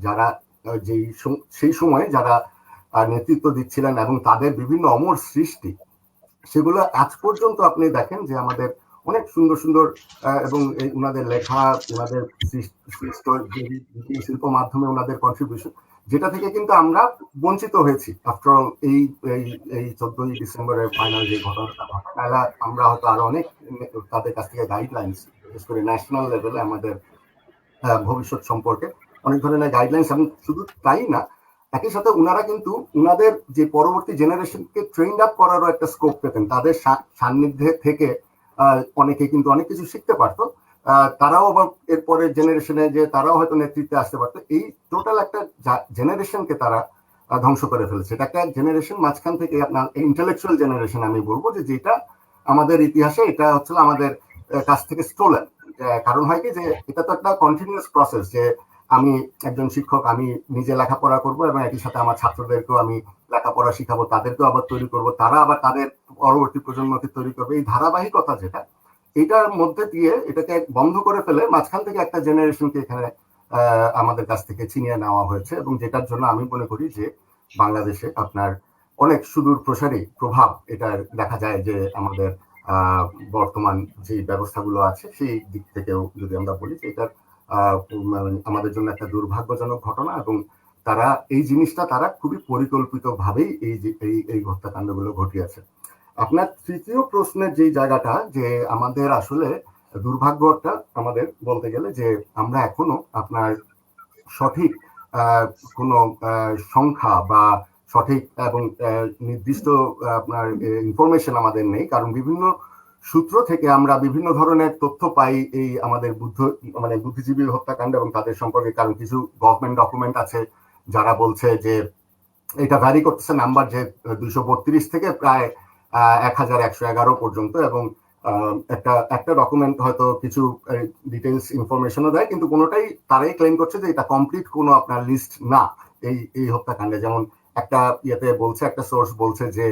যারা সেই সময়ে যারা নেতৃত্ব দিচ্ছিলেন এবং তাদের বিভিন্ন অমর সৃষ্টি, সেগুলো আজ পর্যন্ত আপনি দেখেন যে আমাদের অনেক সুন্দর সুন্দর এবং ওনাদের লেখা, ওনাদের সৃষ্ট শিল্প মাধ্যমে ওনাদের কন্ট্রিবিউশন, যেটা থেকে কিন্তু আমরা বঞ্চিত হয়েছি। আফটার অল এই 14ই ডিসেম্বরের ফাইনাল যে ঘটনাটা, তাহলে আমরা হয়তো আরো অনেক তাদের কাছ থেকে গাইডলাইন্স, বিশেষ করে ন্যাশনাল লেভেলে আমাদের ভবিষ্যৎ সম্পর্কে অনেক ধরনের গাইডলাইন্স, এবং শুধু তাই না, একই সাথে উনারা কিন্তু উনাদের যে পরবর্তী জেনারেশনকে ট্রেন্ড আপ করারও একটা স্কোপ পেতেন। তাদের সান্নিধ্যে থেকে অনেকে কিন্তু অনেক কিছু শিখতে পারতো। তারাও আবার এরপরে জেনারেশনে যে তারাও হয়তো নেতৃত্বে আসতে পারতো। এই টোটাল একটা জেনারেশনকে তারা ধ্বংস করে ফেলেছে। এটা একটা জেনারেশন মাঝখান থেকে আপনার ইন্টেলেকচুয়াল জেনারেশন আমি বলবো, যেটা আমাদের ইতিহাসে এটা হচ্ছে আমাদের কাছ থেকে স্টোলেন। কারণ হয় কি যে এটা তো একটা কন্টিনিউয়াস প্রসেস, যে আমি একজন শিক্ষক, আমি নিজে লেখাপড়া করব এবং একই সাথে আমার ছাত্রদেরকেও আমি লেখাপড়া শিখাবো, তাদেরকেও আবার তৈরি করব, তারা আবার তাদের পরবর্তী প্রজন্মকে তৈরি করবে। এই ধারাবাহিকতা যেটা, এটার মধ্যে দিয়ে এটাকে বন্ধ করে ফেলে মাঝখান থেকে একটা জেনারেশনকে এখানে আমাদের কাছ থেকে ছিনিয়ে নেওয়া হয়েছে, এবং যেটার জন্য আমি মনে করি যে বাংলাদেশে আপনার অনেক সুদূর প্রসারী প্রভাব এটা দেখা যায়। যে আমাদের বর্তমান যে ব্যবস্থাগুলো আছে সেই দিক থেকেও যদি আমরা বলি যে এটা আমাদের জন্য একটা দুর্ভাগ্যজনক ঘটনা, এবং তারা এই জিনিসটা তারা খুবই পরিকল্পিত ভাবেই এই হত্যাকাণ্ডগুলো ঘটিয়েছে। আপনার তৃতীয় প্রশ্নের যে জায়গাটা, যে আমাদের আসলে দুর্ভাগ্যটা আমাদের বলতে গেলে যে আমরা এখনো আপনার সঠিক কোনো সংখ্যা বা সঠিক এবং নির্দিষ্ট আপনার ইনফরমেশন আমাদের নেই। কারণ বিভিন্ন সূত্র থেকে আমরা বিভিন্ন ধরনের তথ্য পাই এই আমাদের বুদ্ধিজীবী হত্যাকাণ্ড এবং তাদের সম্পর্কে। কারণ কিছু গভর্নমেন্ট ডকুমেন্ট আছে যারা বলছে যে এটা ভ্যারি করতেছে নাম্বার, যে 232 থেকে প্রায় 1111 পর্যন্ত, এবং একটা ডকুমেন্ট হয়তো কিছু ডিটেলস ইনফরমেশনও দেয়, কিন্তু কোনোটাই তারাই ক্লেম করছে যে এটা কমপ্লিট কোনো আপনার লিস্ট না এই হত্যাকাণ্ডে। যেমন একটা ইয়েতে বলছে, একটা সোর্স বলছে যে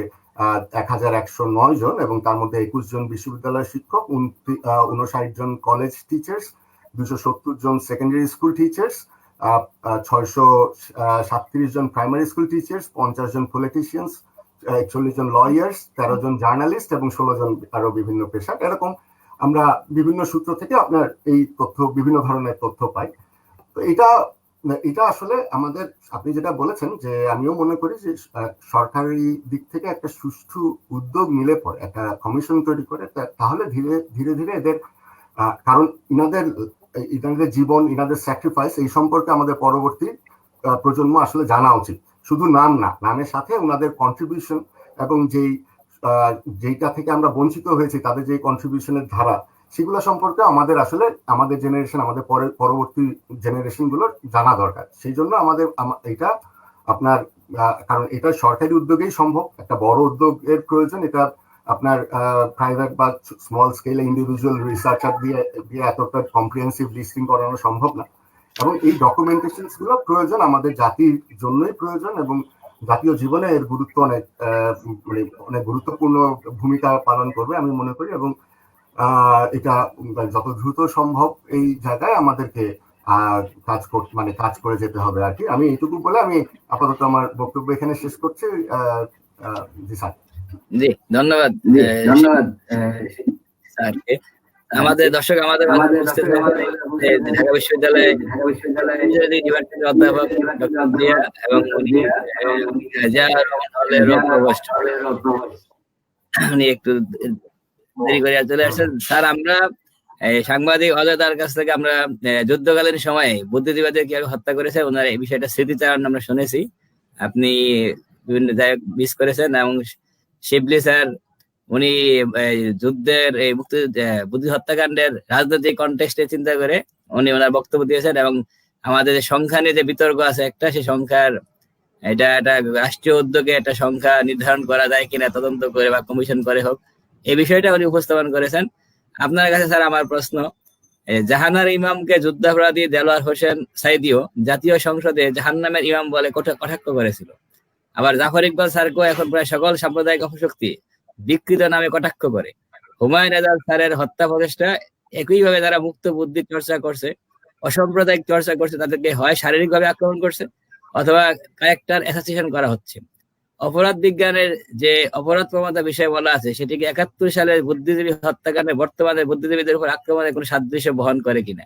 1109 জন, এবং তার মধ্যে 21 জন বিশ্ববিদ্যালয়ের শিক্ষক, 59 জন কলেজ টিচার্স, 270 জন সেকেন্ডারি স্কুল টিচার্স, 637 জন প্রাইমারি স্কুল টিচার্স, 50 জন পলিটিশিয়ানস, 41 জন লয়ার্স, 13 জন জার্নালিস্ট এবং 16 জন আরো বিভিন্ন পেশা। এরকম আমরা বিভিন্ন সূত্র থেকে আপনার এই তথ্য, বিভিন্ন ধরনের তথ্য পাই। তো এটা আসলে আমাদের, আপনি যেটা বলেছেন, যে আমিও মনে করি যে সরকারি দিক থেকে একটা সুষ্ঠু উদ্যোগ নিলে পরে, একটা কমিশন তৈরি করে, তাহলে ধীরে ধীরে এদের, কারণ ইনাদের জীবন, ইনাদের স্যাক্রিফাইস এই সম্পর্কে আমাদের পরবর্তী প্রজন্ম আসলে জানা উচিত। শুধু নাম না, নামের সাথে ওনাদের কন্ট্রিবিউশন এবং যেইটা থেকে আমরা বঞ্চিত হয়েছি, তাদের যে কন্ট্রিবিউশনের ধারা, সেগুলো সম্পর্কে আমাদের আসলে আমাদের জেনারেশন, আমাদের পরবর্তী জেনারেশন গুলোর জানা দরকার। সেই জন্য আমাদের এটা আপনার, কারণ এটা সরকারি উদ্যোগেই সম্ভব, একটা বড় উদ্যোগের প্রয়োজন। এটা আপনার প্রাইভেট বা স্মল স্কেলে ইন্ডিভিজুয়াল রিসার্চার দিয়ে এতটা কম্প্রিহেন্সিভ লিস্টিং করানো সম্ভব না। এবং এই ডকুমেন্টেশন গুলো প্রয়োজন, আমাদের জাতির জন্যই প্রয়োজন, এবং জাতীয় জীবনে এর গুরুত্ব অনেক গুরুত্বপূর্ণ ভূমিকা পালন করবে আমি মনে করি। এবং এটা যত দ্রুত সম্ভব এই জায়গায় আমাদেরকে কাজ করে যেতে হবে আর কি। আমি এইটুকু বলে আমি আপাতত আমার বক্তব্য এখানে শেষ করছি। জি স্যার। জি, ধন্যবাদ স্যারকে। আমাদের দর্শক আমাদের মাঝে উপস্থিত হয়েছেন ঢাকা বিশ্ববিদ্যালয়ে ইঞ্জিনিয়ারিং ডিপার্টমেন্টের অধ্যাপক ডক্টর জিয়া এবং উনি জিয়া রহমান হলের প্রভোস্ট। উনি একটু দেরি করে চলে আসছেন। স্যার, আমরা সাংবাদিক অজয়দার কাছ থেকে আমরা যুদ্ধকালীন সময়ে বুদ্ধিজীবীদের কিভাবে হত্যা করেছে ওনার এই বিষয়টা স্মৃতিচারণ আমরা শুনেছি। আপনি বিভিন্ন জায়গায় মিস করেছেন এবং শিবলি স্যার উনি যুদ্ধের এই বুদ্ধি হত্যাকাণ্ডের রাজনৈতিক কনটেক্সটে চিন্তা করে উনি ওনার বক্তব্য দিয়েছেন এবং আমাদের যে সংখ্যা নিয়ে যে বিতর্ক আছে একটা, সেই সংখ্যার এটা একটা রাষ্ট্রীয় উদ্যোগে একটা সংখ্যা নির্ধারণ করা যায় কিনা তদন্ত করে বা কমিশন করে হোক, এই বিষয়টা উনি উপস্থাপন করেছেন। আপনার কাছে স্যার আমার প্রশ্ন, জাহানার ইমামকে যুদ্ধাপরাধী দেলোয়ার হোসেন সাইদিও জাতীয় সংসদে জাহান্নামের ইমাম বলে কটাক্ষ করেছিল। আবার জাফর ইকবাল স্যারকেও এখন প্রায় সকল সাম্প্রদায়িক অপশক্তি বিকৃত নামে কটাক্ষ করে। হুমায়ুন আজাদ স্যারের হত্যা প্রচেষ্টা একইভাবে যারা মুক্ত বুদ্ধি চর্চা করছে, অসাম্প্রদায়িক চর্চা করছে, তাদেরকে হয় শারীরিকভাবে আক্রমণ করছে অথবা ক্যারেক্টার অ্যাসাসিনেশন করা হচ্ছে। অপরাধ বিজ্ঞানের যে অপরাধ প্রবণতা বিষয় বলা আছে সেটিকে ৭১ সালের বুদ্ধিজীবী হত্যাকাণ্ডে বর্তমানে বুদ্ধিজীবীদের উপর আক্রমণের কোনো সাদৃশ্য বহন করে কিনা,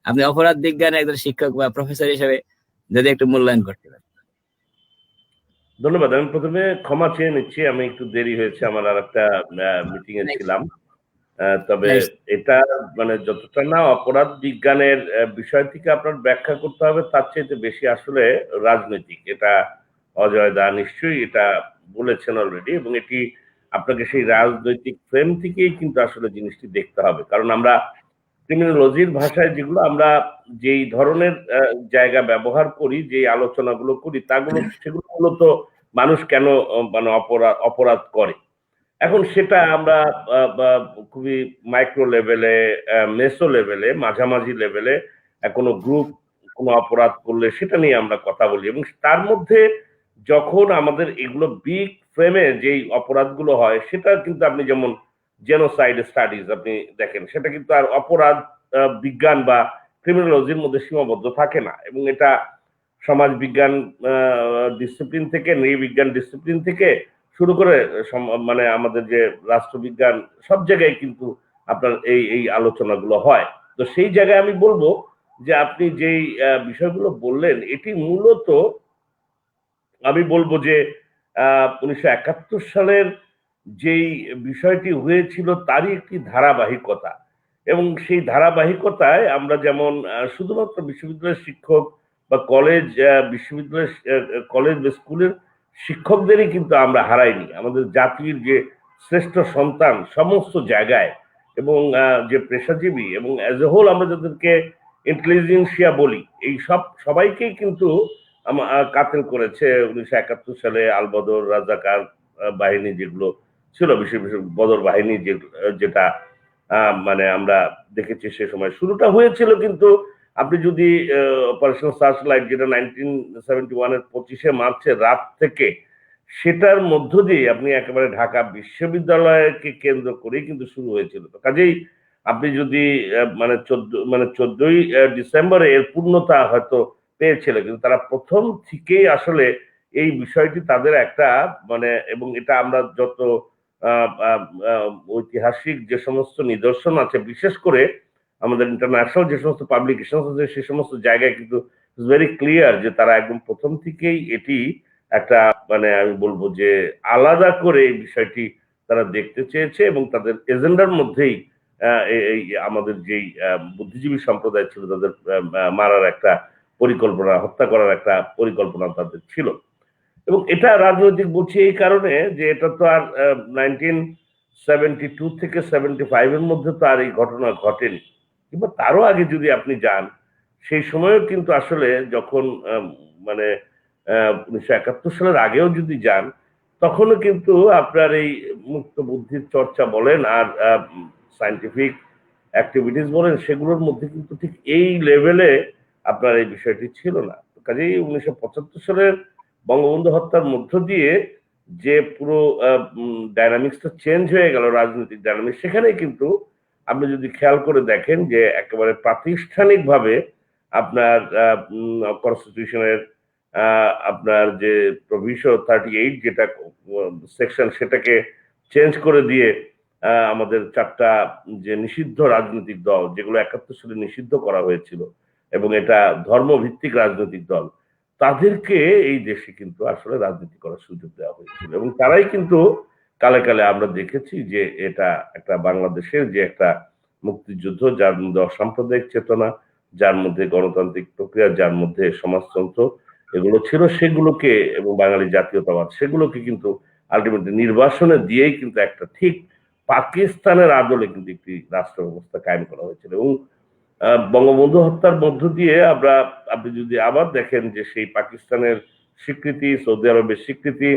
আপনি অপরাধ বিজ্ঞানে একজন শিক্ষক বা প্রফেসর হিসেবে যদি একটু মূল্যায়ন করতে পারেন। ধন্যবাদ। আমি প্রথমে ক্ষমা চেয়ে নিচ্ছি, আমি একটু দেরি হয়েছে, আমার আর একটা মিটিং এ ছিলাম। তবে এটা মানে যতটা না অপরাধ বিজ্ঞানের বিষয় থেকে আপনার ব্যাখ্যা করতে হবে, তার চেয়ে বেশি আসলে রাজনৈতিক। এটা অজয় দা নিশ্চয়ই এটা বলেছেন অলরেডি, এবং এটি আপনাকে সেই রাজনৈতিক ফ্রেম থেকেই কিন্তু আসলে জিনিসটি দেখতে হবে। কারণ আমরা ক্রিমিনোলজির ভাষায় যেগুলো আমরা যেই ধরনের জায়গা ব্যবহার করি, যে আলোচনাগুলো করি, সেগুলো মূলত মানুষ কেন মানে অপরাধ করে। এখন সেটা আমরা খুবই মাইক্রো লেভেলে, মেসো লেভেলে, মাঝামাঝি লেভেলে কোনো গ্রুপ কোনো অপরাধ করলে সেটা নিয়ে আমরা কথা বলি, এবং তার মধ্যে যখন আমাদের এগুলো বিগ ফ্রেমে যেই অপরাধগুলো হয়, সেটা কিন্তু আপনি যেমন জেনোসাইড স্টাডিজ আপনি দেখেন, সেটা কিন্তু আর অপরাধ বিজ্ঞান বা ক্রিমিনোলজির মধ্যে সীমাবদ্ধ থাকে না, এবং এটা সমাজ বিজ্ঞান ডিসিপ্লিন থেকে, নৃবিজ্ঞান ডিসিপ্লিন থেকে শুরু করে মানে আমাদের যে রাষ্ট্রবিজ্ঞান, সব জায়গায় কিন্তু আপনার এই আলোচনাগুলো হয়। তো সেই জায়গায় আমি বলবো যে আপনি যেই বিষয়গুলো বললেন, এটি মূলত আমি বলবো যে 1971 সালের যেই বিষয়টি হয়েছিল তারই একটি ধারাবাহিকতা, এবং সেই ধারাবাহিকতায় আমরা যেমন শুধুমাত্র বিশ্ববিদ্যালয়ের শিক্ষক বা কলেজ বা স্কুলের শিক্ষকদেরই কিন্তু আমরা হারাইনি, আমাদের জাতির যে শ্রেষ্ঠ সন্তান সমস্ত জায়গায়, এবং যে পেশাজীবী এবং অ্যাজ এ হোল আমরা যাদেরকে ইন্টেলিজেন্সিয়া বলি, এই সবাইকেই কিন্তু কাতেল করেছে 1971 সালে আলবদর রাজাকার বাহিনী যেগুলো ছিল, বিশেষ বদর বাহিনী যেটা মানে আমরা দেখেছি সে সময় শুরুটা হয়েছিল। কিন্তু আপনি যদি অপারেশন সার্চলাইট, যেটা 1971-এর 25শে মার্চের রাত থেকে, সেটার মধ্য দিয়ে আপনি একেবারে ঢাকা বিশ্ববিদ্যালয়কে কেন্দ্র করেই কিন্তু শুরু হয়েছিল। তো কাজেই আপনি যদি মানে 14ই ডিসেম্বরে এর পূর্ণতা হয়তো পেয়েছিল, কিন্তু তারা প্রথম থেকেই আসলে এই বিষয়টি তাদের একটা মানে, এবং এটা আমরা যত ঐতিহাসিক যে সমস্ত নিদর্শন আছে, বিশেষ করে আমাদের ইন্টারন্যাশনাল যে সমস্ত পাবলিকেশন আছে, সে সমস্ত জায়গায় কিন্তু ভেরি ক্লিয়ার যে তারা একদম প্রথম থেকেই এটি একটা মানে আমি বলবো যে আলাদা করে এই বিষয়টি তারা দেখতে চেয়েছে, এবং তাদের এজেন্ডার মধ্যেই এই আমাদের যেই বুদ্ধিজীবী সম্প্রদায় ছিল তাদের মারার একটা পরিকল্পনা, হত্যা করার একটা পরিকল্পনা তাদের ছিল। এবং এটা রাজনৈতিক বলছি এই কারণে যে এটা তো আর 1972 থেকে 75-এর মধ্যে তো আর এই ঘটনা ঘটেনি, কিংবা তারও আগে যদি আপনি যান, সেই সময়ও কিন্তু আসলে যখন মানে 1971 সালের আগেও যদি যান, তখনও কিন্তু আপনার এই মুক্ত বুদ্ধির চর্চা বলেন আর সায়েন্টিফিক অ্যাক্টিভিটিস বলেন, সেগুলোর মধ্যে কিন্তু ঠিক এই লেভেলে আপনার এই বিষয়টি ছিল না। কাজেই 1975 সালের বঙ্গবন্ধু হত্যার মধ্য দিয়ে যে পুরো ডায়নামিক্সটা চেঞ্জ হয়ে গেল, রাজনৈতিক ডায়নামিক্স, সেখানে কিন্তু আপনি যদি খেয়াল করে দেখেন যে একেবারে প্রাতিষ্ঠানিকভাবে আপনার কনস্টিটিউশনের আপনার যে প্রভিশন 38 যেটা সেকশন, সেটাকে চেঞ্জ করে দিয়ে আমাদের 4টা যে নিষিদ্ধ রাজনৈতিক দল, যেগুলো 71 সালে নিষিদ্ধ করা হয়েছিল, এবং এটা ধর্মভিত্তিক রাজনৈতিক দল, তাদেরকে এই দেশে কিন্তু আসলে রাজনীতি করার সুযোগ দেওয়া হয়েছিল, এবং তারাই কিন্তু কালে কালে আমরা দেখেছি যে এটা একটা বাংলাদেশের যে একটা মুক্তিযুদ্ধ, যার মধ্যে অসাম্প্রদায়িক চেতনা, যার মধ্যে গণতান্ত্রিক প্রক্রিয়া, যার মধ্যে সমাজতন্ত্র এগুলো ছিল, সেগুলোকে এবং বাঙালি জাতীয়তাবাদ সেগুলোকে কিন্তু আলটিমেটলি নির্বাসনে দিয়েই কিন্তু একটা ঠিক পাকিস্তানের আদলে কিন্তু একটি রাষ্ট্র ব্যবস্থা কায়েম করা হয়েছিল। এবং বঙ্গবন্ধু হত্যার মধ্য দিয়ে আপনি যদি আবার দেখেন যে সেই পাকিস্তানের স্বীকৃতি, সৌদি আরবের স্বীকৃতি,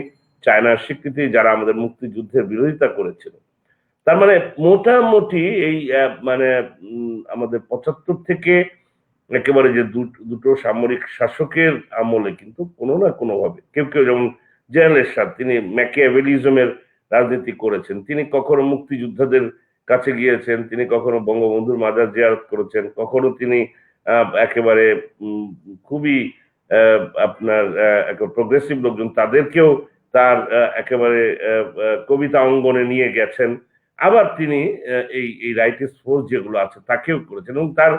চায়নার স্বীকৃতি, যারা আমাদের মুক্তিযুদ্ধের বিরোধিতা করেছিল, তার মানে মোটামুটি এই মানে আমাদের 75 থেকে একেবারে যে দুটো সামরিক শাসকের আমলে কিন্তু কোনো না কোনো ভাবে কেউ কেউ, যেমন জেনারেল এরশাদ, তিনি ম্যাকিয়াভেলিজমের রাজনীতি করেছেন, তিনি কখনো মুক্তিযোদ্ধাদের কাছে গিয়েছেন, তিনি কখনো বঙ্গবন্ধুর মাজার জিয়ারত করেছেন, কখনো তিনি একেবারে খুবই আপনার প্রগ্রেসিভ লোকজন তাদেরকেও তার একেবারে কবিতা অঙ্গনে নিয়ে গেছেন। আবার তিনি এই রাইটিস্ট ফোর্স যেগুলো আছে তাকেও করেছেন, এবং তার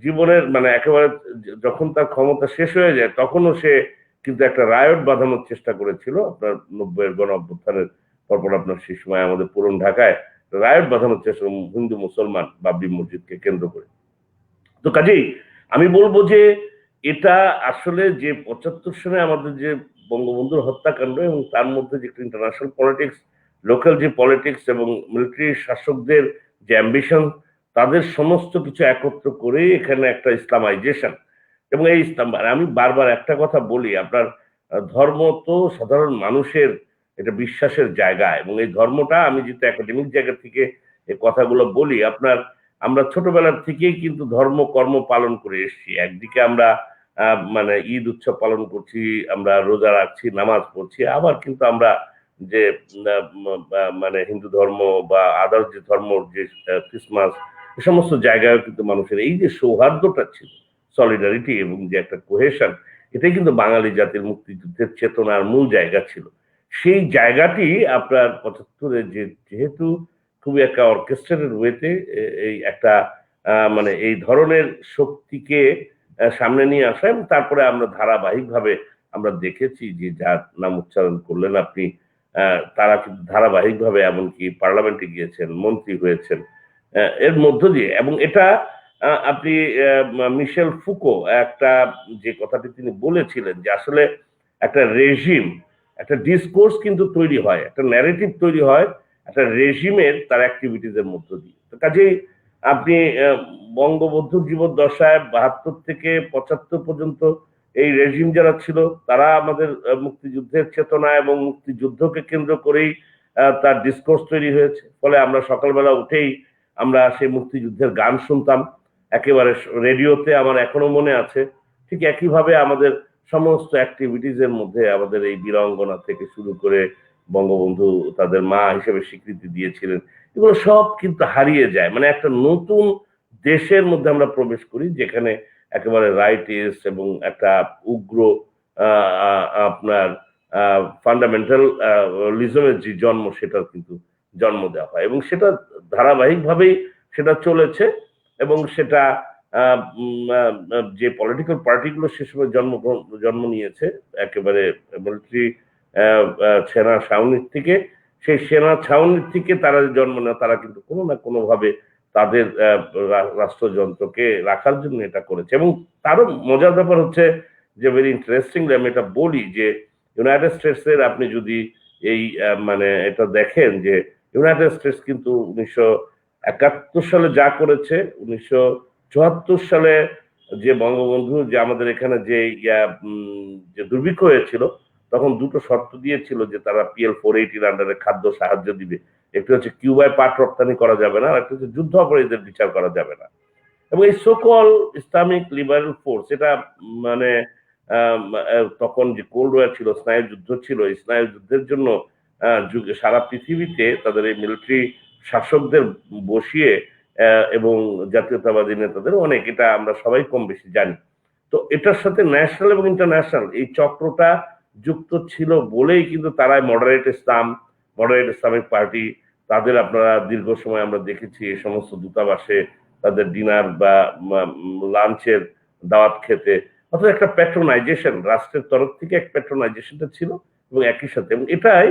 জীবনের মানে একেবারে যখন তার ক্ষমতা শেষ হয়ে যায় তখনও সে কিন্তু একটা রায়ট বাঁধানোর চেষ্টা করেছিল। আপনার 90-এর গণ অভ্যুত্থানের পরপর আপনার সেই সময় আমাদের পুরন ঢাকায় রায়ট বাঁধানোর চেষ্টা, হিন্দু মুসলমান বাবরি মসজিদকে কেন্দ্র করে। তো কাজেই আমি বলবো যে এটা আসলে যে 75 সালে আমাদের যে বঙ্গবন্ধুর হত্যাকাণ্ড, এবং তার মধ্যে যে ইন্টারন্যাশনাল পলিটিক্স, লোকাল যে পলিটিক্স, এবং মিলিটারি শাসকদের যে অ্যাম্বিশন, তাদের সমস্ত কিছু একত্র করে এখানে একটা ইসলামাইজেশন। এবং এই ইসলাম, আমি বারবার একটা কথা বলি, আপনার ধর্ম তো সাধারণ মানুষের এটা বিশ্বাসের জায়গা, এবং এই ধর্মটা, আমি যেহেতু একাডেমিক জায়গা থেকে এই কথাগুলো বলি, আমরা ছোটবেলার থেকেই কিন্তু ধর্ম কর্ম পালন করে এসেছি। একদিকে আমরা মানে ঈদ উৎসব পালন করছি, আমরা রোজা রাখছি, নামাজ পড়ছি, আবার কিন্তু আমরা যে মানে হিন্দু ধর্ম বা আদার্স যে ধর্ম, যে ক্রিসমাস, এ সমস্ত জায়গায় কিন্তু মানুষের এই যে সৌহার্দ্যটা ছিল, সলিডারিটি এবং যে একটা কোহেশন, এটাই কিন্তু বাঙালি জাতির মুক্তিযুদ্ধের চেতনার মূল জায়গা ছিল। সেই জায়গাটি আপনার 75-এ যেহেতু খুবই একটা অর্কেস্ট্রেটেড ওয়েতে এই একটা মানে এই ধরনের শক্তিকে সামনে নিয়ে আসা, এবং তারপরে আমরা ধারাবাহিকভাবে আমরা দেখেছি যে যার নাম উচ্চারণ করলেন আপনি, তারা কিন্তু ধারাবাহিকভাবে এমনকি পার্লামেন্টে গিয়েছেন, মন্ত্রী হয়েছেন এর মধ্য দিয়ে। এবং এটা আপনি মিশেল ফুকো একটা যে কথাটি তিনি বলেছিলেন যে আসলে একটা রেজিম, একটা ডিসকোর্স কিন্তু তৈরি হয়, একটা ন্যারেটিভ তৈরি হয় একটা রেজিমের তার অ্যাক্টিভিটিস এর মধ্য দিয়ে। তো কাজেই আপনি বঙ্গবন্ধুর জীবদ্দশায় 72 থেকে 75 পর্যন্ত এই রেজিম যারা ছিল, তারা আমাদের মুক্তিযুদ্ধের চেতনা এবং মুক্তিযুদ্ধকে কেন্দ্র করেই তার ডিসকোর্স তৈরি হয়েছে। ফলে আমরা সকালবেলা উঠেই আমরা সেই মুক্তিযুদ্ধের গান শুনতাম একেবারে রেডিওতে, আমার এখনো মনে আছে। ঠিক একইভাবে আমাদের সমস্ত অ্যাক্টিভিটিস এর মধ্যে আমাদের এই বীরাঙ্গনা থেকে শুরু করে বঙ্গবন্ধু তাদের মা হিসেবে স্বীকৃতি দিয়েছিলেন, এগুলো সব কিন্তু হারিয়ে যায়। মানে একটা নতুন দেশের মধ্যে আমরা প্রবেশ করি, যেখানে একেবারে রাইটিস্ট এবং একটা উগ্র আপনার ফান্ডামেন্টাল লিজমের যে জন্ম, সেটার কিন্তু জন্ম দেওয়া হয়, এবং সেটা ধারাবাহিকভাবেই সেটা চলেছে। এবং সেটা যে পলিটিক্যাল পার্টিগুলো সে সময় জন্ম নিয়েছে একেবারে মিলিটারি সেনা ছাউনির থেকে, সেই সেনা ছাউনির থেকে তারা জন্ম নেয়, তারা কিন্তু কোনো না কোনো ভাবে তাদের রাষ্ট্রযন্ত্রকে রাখার জন্য এটা করেছে। এবং তারও মজার ব্যাপার হচ্ছে যে ভেরি ইন্টারেস্টিংলি আমি এটা বলি যে ইউনাইটেড স্টেটস এর আপনি যদি এই মানে এটা দেখেন যে ইউনাইটেড স্টেটস কিন্তু 1971 সালে যা করেছে, 1974 সালে যে বঙ্গবন্ধু যে আমাদের এখানে যে দুর্ভিক্ষ হয়েছিল, তখন দুটো শর্ত দিয়েছিল যে তারা PL-480 আন্ডারে খাদ্য সাহায্য দিবে। একটি হচ্ছে কিউবায় পাট রপ্তানি করা যাবে না, আর একটা হচ্ছে যুদ্ধ অপরাধীদের বিচার করা যাবে না। এবং এই সোকল ইসলামিক লিবারেল ফোর্স, এটা মানে তখন যে কোল্ড ওয়ার ছিল, স্নায়ু যুদ্ধ ছিল, এই স্নায়ু যুদ্ধের জন্য সারা পৃথিবীতে তাদের এই মিলিটারি শাসকদের বসিয়ে এবং জাতীয়তাবাদী নেতাদের অনেক, এটা আমরা সবাই কম বেশি জানি। তো এটার সাথে ন্যাশনাল এবং ইন্টারন্যাশনাল এই চক্রটা যুক্ত ছিল বলেই কিন্তু তারা মডারেট ইসলামিক পার্টি, তাদের আপনারা দীর্ঘ সময় আমরা দেখেছি এই সমস্ত দূতাবাসে তাদের ডিনার বা লাঞ্চের দাওয়াত খেতে, অথবা একটা প্যাট্রোনাইজেশন, রাষ্ট্রের তরফ থেকে এক প্যাট্রোনাইজেশনটা ছিল। এবং একই সাথে, এবং এটাই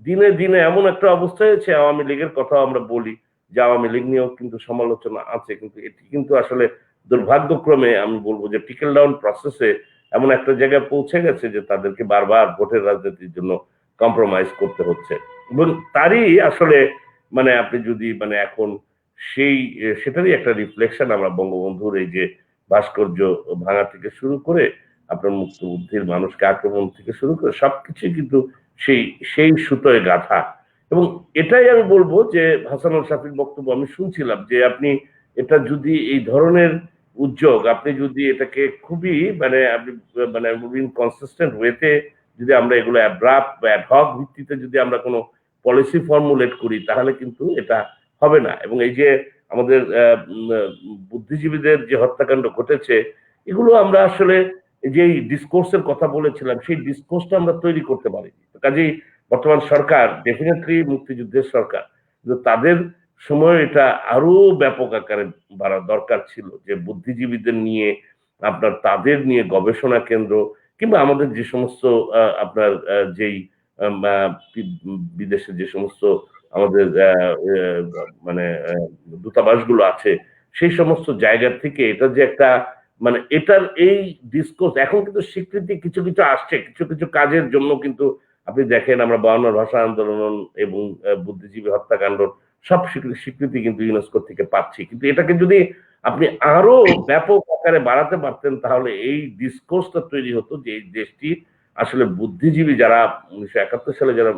দিনে দিনে এমন একটা অবস্থা হয়েছে, আওয়ামী লীগের কথাও আমরা বলি যে আওয়ামী লীগ নিয়েও কিন্তু সমালোচনা আছে, কিন্তু এটি কিন্তু আসলে দুর্ভাগ্যক্রমে আমি বলবো যে টিকেল ডাউন প্রসেসে এমন একটা জায়গায় পৌঁছে গেছে যে তাদেরকে বারবার ভোটের রাজনীতির জন্য কম্প্রোমাইজ করতে হচ্ছে। এবং তারই আসলে মানে আপনি যদি মানে এখন সেটারই একটা রিফ্লেকশন আমরা বঙ্গবন্ধুর এই যে ভাস্কর্য ভাঙা থেকে শুরু করে আপনার মুক্ত বুদ্ধির মানুষকে আক্রমণ থেকে শুরু করে সবকিছু কিন্তু সেই সেই সুতোয় গাঁথা। এবং এটাই আমি বলবো যে হাসানুল শাফির বক্তব্য আমি শুনছিলাম যে আপনি এটা যদি এই ধরনের উদ্যোগ আপনি যদি এটাকে খুবই মানে আপনি মানে কনসিস্টেন্ট ওয়েতে যদি আমরা এগুলো অ্যাব্রাপ্ট বা অ্যাডহক ভিত্তিতে যদি আমরা কোনো পলিসি ফর্মুলেট করি তাহলে কিন্তু এটা হবে না। এবং এই যে আমাদের বুদ্ধিজীবীদের যে হত্যাকাণ্ড ঘটেছে এগুলো আমরা আসলে যে ডিসকোর্সের কথা বলেছিলাম সেই ডিসকোর্সটা আমরা তৈরি করতে পারি। কাজেই বর্তমান সরকার ডেফিনেটলি মুক্তিযুদ্ধের সরকার, কিন্তু তাদের সময় এটা আরো ব্যাপক আকারে বাড়া দরকার ছিল যে বুদ্ধিজীবীদের নিয়ে আপনার তাদের নিয়ে গবেষণা কেন্দ্র কিংবা আমাদের যে সমস্ত আপনার যেই বিদেশে যে সমস্ত আমাদের মানে দূতাবাসগুলো আছে সেই সমস্ত জায়গা থেকে এটা যে একটা মানে এটার এই ডিসকোর্স এখন কিন্তু স্বীকৃতি কিছু কিছু আসছে, কিছু কিছু কাজের জন্য কিন্তু আপনি দেখেন আমরা 52 ভাষা আন্দোলন এবং বুদ্ধিজীবী হত্যাকাণ্ড সব স্বীকৃতি কিন্তু ইউনেস্কো থেকে পাচ্ছি। কিন্তু এটাকে যদি আপনি আরো ব্যাপক আকারে বাড়াতে পারতেন তাহলে এই ডিসকোর্সটা তৈরি হতো যে এই দেশটি আসলে বুদ্ধিজীবী যারা 1971 সালে যারা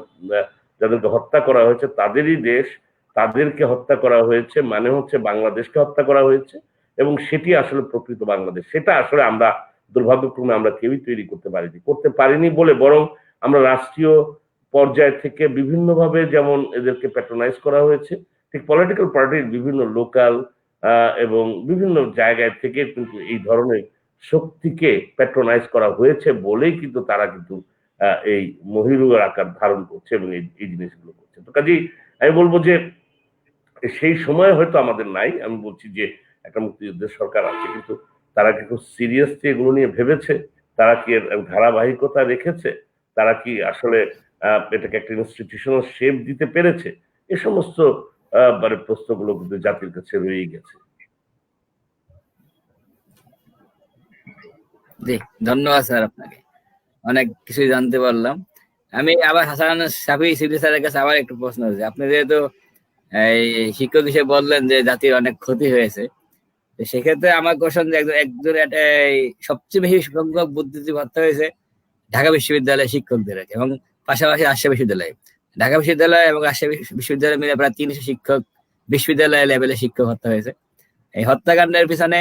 যাদেরকে হত্যা করা হয়েছে তাদেরই দেশ, তাদেরকে হত্যা করা হয়েছে মানে হচ্ছে বাংলাদেশকে হত্যা করা হয়েছে এবং সেটি আসলে প্রকৃত বাংলাদেশ। সেটা আসলে আমরা দুর্ভাগ্যক্রমে আমরা কেউই তৈরি করতে পারিনি বলে বরং আমরা রাষ্ট্রীয় পর্যায় থেকে বিভিন্নভাবে যেমন এদেরকে প্যাট্রোনাইজ করা হয়েছে, ঠিক পলিটিক্যাল পার্টির বিভিন্ন লোকাল এবং বিভিন্ন জায়গায় থেকে কিন্তু এই ধরনের শক্তিকে প্যাট্রোনাইজ করা হয়েছে বলেই কিন্তু তারা কিন্তু এই মহিরুহের আকার ধারণ করছে এবং এই জিনিসগুলো করছে। তো কাজেই আমি বলবো যে সেই সময় হয়তো আমাদের নাই, আমি বলছি যে একটা মুক্তিযুদ্ধের সরকার আছে, কিন্তু তারা কি খুব সিরিয়াসলি এগুলো নিয়ে ভেবেছে, তারা কি এর ধারাবাহিকতা রেখেছে, তারা কি আসলে এটাকে একটা ইনস্টিটিউশনাল শেপ দিতে পেরেছে, এ সমস্ত মানে প্রশ্নগুলো কিন্তু জাতির কাছে রয়েই গেছে। জি, ধন্যবাদ স্যার, আপনাকে অনেক কিছুই জানতে পারলাম। আমি আবার হাসান শাফি সিদ্দিকী স্যারের কাছে আবার একটু প্রশ্ন আছে। আপনি যেহেতু এই শিক্ষক হিসেবে বললেন যে জাতির অনেক ক্ষতি হয়েছে, সেক্ষেত্রে আমার কোশ্চেন যে একজন সবচেয়ে বেশি সংখ্যক বুদ্ধিজীবী হত্যা হয়েছে ঢাকা বিশ্ববিদ্যালয়ের শিক্ষকদের এবং পাশাপাশি রাজশাহী বিশ্ববিদ্যালয়, ঢাকা বিশ্ববিদ্যালয় এবং রাজশাহী বিশ্ববিদ্যালয় মিলে প্রায় 300 শিক্ষক বিশ্ববিদ্যালয় লেভেলে শিক্ষক হত্যা হয়েছে। এই হত্যাকাণ্ডের পিছনে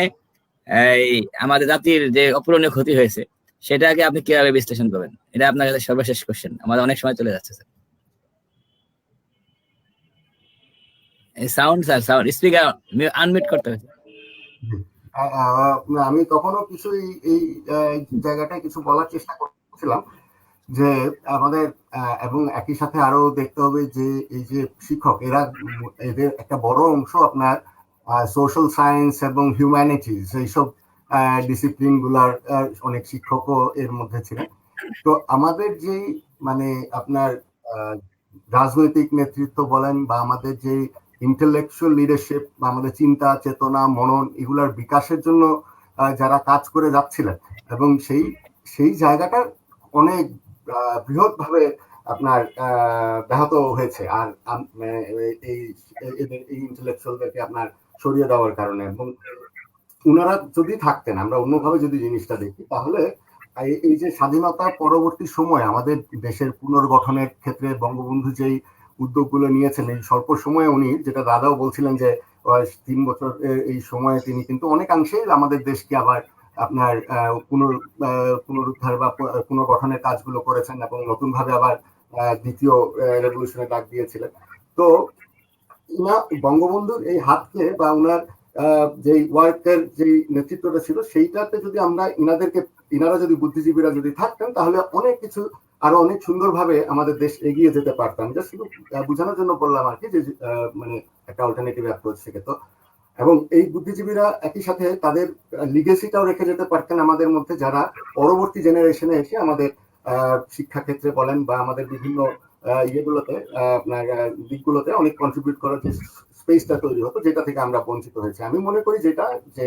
এই আমাদের জাতির যে অপূরণীয় ক্ষতি হয়েছে সেটাকে আপনি কিভাবে বিশ্লেষণ করবেন? এটা আপনার কাছে সর্বশেষ কোশ্চেন, আমাদের অনেক সময় চলে যাচ্ছে sir. Sound sir, sound speaker unmute করতে হবে। আমি তখনও কিছু এই জায়গাটায় কিছু বলার চেষ্টা করছিলাম যে আমাদের এবং একই সাথে আরো দেখতে হবে যে এই যে শিক্ষক এদের একটা বড় অংশ আপনার সোশ্যাল সায়েন্স এবং হিউম্যানিটিজ এইসব ডিসিপ্লিন গুলার অনেক শিক্ষকও এর মধ্যে ছিলেন। তো আমাদের যে মানে আপনার রাজনৈতিক নেতৃত্ব বলেন বা আমাদের যে ইন্টেলেকচুয়াল লিডারশিপ বা আমাদের চিন্তা চেতনা মনন এগুলার বিকাশের জন্য যারা কাজ করে যাচ্ছিলেন এবং সেই জায়গাটা অনেক বৃহৎ ভাবে আপনার ব্যাহত হয়েছে আর এই ইন্টেলেকচুয়ালদেরকে আপনার সরিয়ে দেওয়ার কারণে। এবং ওনারা যদি থাকতেন, আমরা অন্যভাবে যদি জিনিসটা দেখি, তাহলে এই যে স্বাধীনতা পরবর্তী সময় আমাদের দেশের পুনর্গঠনের ক্ষেত্রে বঙ্গবন্ধু যেই উদ্যোগগুলো নিয়েছেন এই স্বল্প সময়ে, উনি যেটা দাদাও বলছিলেন যে 3 বছর এই সময়ে তিনি কিন্তু অনেকাংশেই আমাদের দেশকে আবার আপনার পুনরুদ্ধার বা পুনর্গঠনের কাজগুলো করেছেন এবং নতুন ভাবে আবার দ্বিতীয় রেভলিউশনের ডাক দিয়েছিলেন। তো বঙ্গবন্ধুর এই হাতকে বা ওনার যে ওয়ার্কের যে নেতৃত্বটা ছিল সেইটাতে যদি আমরা ইনারা যদি বুদ্ধিজীবীরা যদি থাকতেন তাহলে অনেক কিছু আরো অনেক সুন্দরভাবে আমাদের দেশ এগিয়ে যেতে পারতাম। জাস্ট শুধু বোঝানোর জন্য বললাম আর কি, যে মানে একটা অল্টারনেটিভ অ্যাপ্রোচ থেকে। তো এবং এই বুদ্ধিজীবীরা একই সাথে তাদের লিগেসিটাও রেখে যেতে পারতেন আমাদের মধ্যে, যারা পরবর্তী জেনারেশনে এসে আমাদের শিক্ষাক্ষেত্রে বলেন বা আমাদের বিভিন্ন ইয়েগুলোতে আপনার দিকগুলোতে অনেক কন্ট্রিবিউট করার যে স্পেসটা তৈরি হতো, যেটা থেকে আমরা বঞ্চিত হয়েছে। আমি মনে করি যেটা যে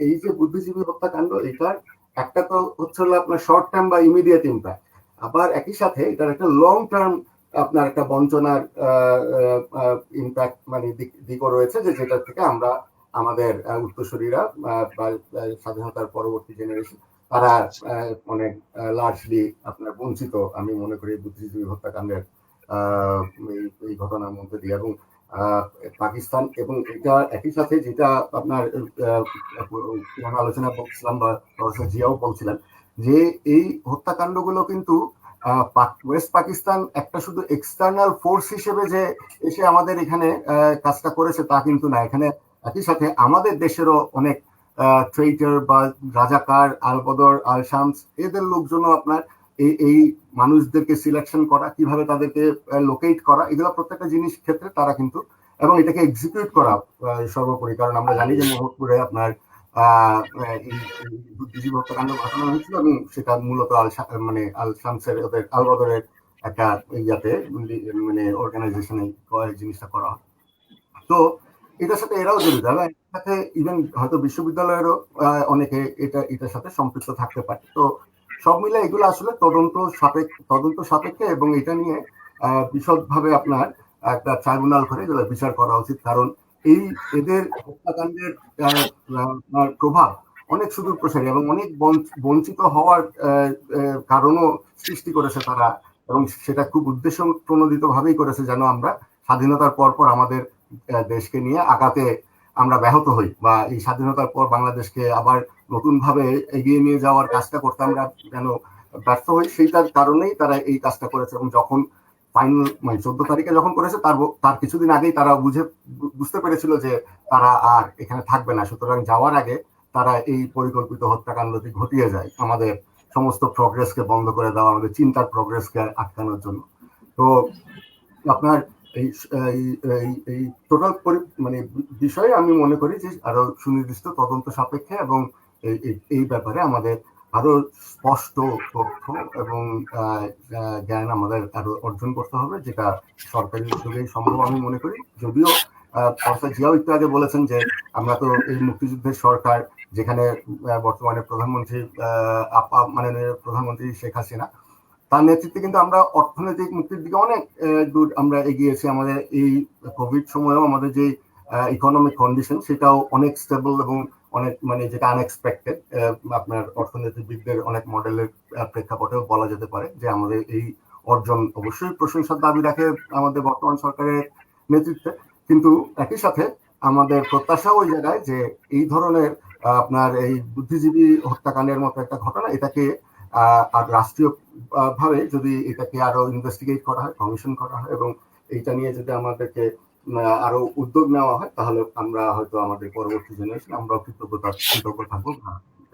এই যে বুদ্ধিজীবী হত্যাকাণ্ড, এটার একটা তো হচ্ছে হলো আপনার শর্ট টার্ম বা ইমিডিয়েট ইম্প্যাক্ট, আবার একই সাথে এটার একটা লং টার্ম আপনার একটা বঞ্চনার ইম্প্যাক্ট মানে দিকও রয়েছে, যে যেটা থেকে আমরা আমাদের উত্তরসূরিরা বা স্বাধীনতার পরবর্তী জেনারেশন তারা অনেক লার্জলি আপনার বঞ্চিত আমি মনে করি বুদ্ধিজীবী হত্যাকাণ্ডের এই ঘটনার মধ্যে দিয়ে। এবং পাকিস্তান এবং এটা একই সাথে যেটা আপনার আলোচনা বলছিলাম বা প্রফেসর জিয়াও বলছিলেন, যে এই হত্যাকাণ্ডগুলো কিন্তু ওয়েস্ট পাকিস্তান একটা শুধু এক্সটার্নাল ফোর্স হিসেবে যে এসে আমাদের এখানে কাজটা করেছে তা কিন্তু না। এখানে একই সাথে আমাদের দেশেরও অনেক ট্রেইটার বা রাজাকার, আলবদর, আল শামস, এদের লোকজনও আপনার এই মানুষদেরকে সিলেকশন করা, কিভাবে তাদেরকে লোকেট করা, এগুলো প্রত্যেকটা জিনিস ক্ষেত্রে তারা কিন্তু, এবং এটাকে এক্সিকিউট করা সর্বোপরি। কারণ আমরা জানি যে মোহাম্মদপুরে আপনার বুদ্ধিজীবী হত্যাকাণ্ড ঘটনা হয়েছিল এবং সেটা মূলত আল শামসের ওদের আলবদরের একটা ইয়াতে মানে অর্গানাইজেশনে জিনিসটা করা হয়। তো এটার সাথে এরাও জড়িত, এবং এর সাথে ইভেন হয়তো বিশ্ববিদ্যালয়েরও অনেকে এটার সাথে সম্পৃক্ত থাকতে পারে। তো সব মিলে এগুলো আসলে তদন্ত সাপেক্ষে এবং এটা নিয়ে বিশদভাবে আপনার একটা ট্রাইব্যুনাল করে এগুলো বিচার করা উচিত। কারণ এদের হত্যাকাণ্ডের প্রভাব অনেক সুদূর প্রসারী এবং অনেক বঞ্চিত হওয়ার কারণও সৃষ্টি করেছে তারা, এবং সেটা খুব উদ্দেশ্য প্রণোদিত ভাবেই করেছে, যেন আমরা স্বাধীনতার পর আমাদের দেশকে নিয়ে আগাতে আমরা ব্যাহত হই, বা এই স্বাধীনতার পর বাংলাদেশকে আবার নতুন ভাবে এগিয়ে নিয়ে যাওয়ার কাজটা করতে আমরা যেন ব্যর্থ হই, সেইটার কারণেই তারা এই কাজটা করেছে। এবং যখন ফাইনাল মানে 14 তারিখে যখন করেছে তার কিছুদিন আগেই তারা বুঝতে পেরেছিল যে তারা আর এখানে থাকবে না, সুতরাং যাওয়ার আগে তারা এই পরিকল্পিত হত্যাকাণ্ডটি ঘটিয়ে যায় আমাদের সমস্ত প্রগ্রেসকে বন্ধ করে দেওয়া, আমাদের চিন্তার প্রগ্রেসকে আটকানোর জন্য। তো আপনার এই টোটাল মানে বিষয়ে আমি মনে করি যে আরো সুনির্দিষ্ট তদন্ত সাপেক্ষে এবং এই ব্যাপারে আমাদের আরো স্পষ্ট তথ্য এবং জ্ঞান আমাদের আরো অর্জন করতে হবে, যেটা সরকারি উদ্যোগেই সম্ভব আমি মনে করি। যদিও প্রফেসর জিয়াও একটু আগে বলেছেন যে আমরা তো এই মুক্তিযুদ্ধের সরকার, যেখানে বর্তমানে প্রধানমন্ত্রী মাননীয় প্রধানমন্ত্রী শেখ হাসিনা, তার নেতৃত্বে কিন্তু আমরা অর্থনৈতিক মুক্তির দিকে অনেক দূর আমরা এগিয়েছি। আমাদের এই কোভিড সময়েও আমাদের যে ইকোনমিক কন্ডিশন সেটাও অনেক স্টেবল এবং অনেক মানে যেটা আনএক্সপেক্টেড, আপনার অর্থনীতিবিদদের অনেক মডেলের প্রেক্ষাপটেও বলা যেতে পারে যে আমাদের এই অর্জন অবশ্যই প্রশংসার দাবি রাখে আমাদের বর্তমান সরকারের নেতৃত্বে। কিন্তু একই সাথে আমাদের প্রত্যাশাও ওই জায়গায় যে এই ধরনের আপনার এই বুদ্ধিজীবী হত্যাকাণ্ডের মতো একটা ঘটনা, এটাকে আর রাষ্ট্রীয় ভাবে যদি এটাকে আরো ইনভেস্টিগেট করা হয়, কমিশন করা হয়, এবং এইটা নিয়ে যদি আমাদেরকে আরো উদ্যোগ নেওয়া হয়, তাহলে আমরা হয়তো আমাদের পরবর্তী জেনারেশন আমরাও কৃতজ্ঞ থাকবো,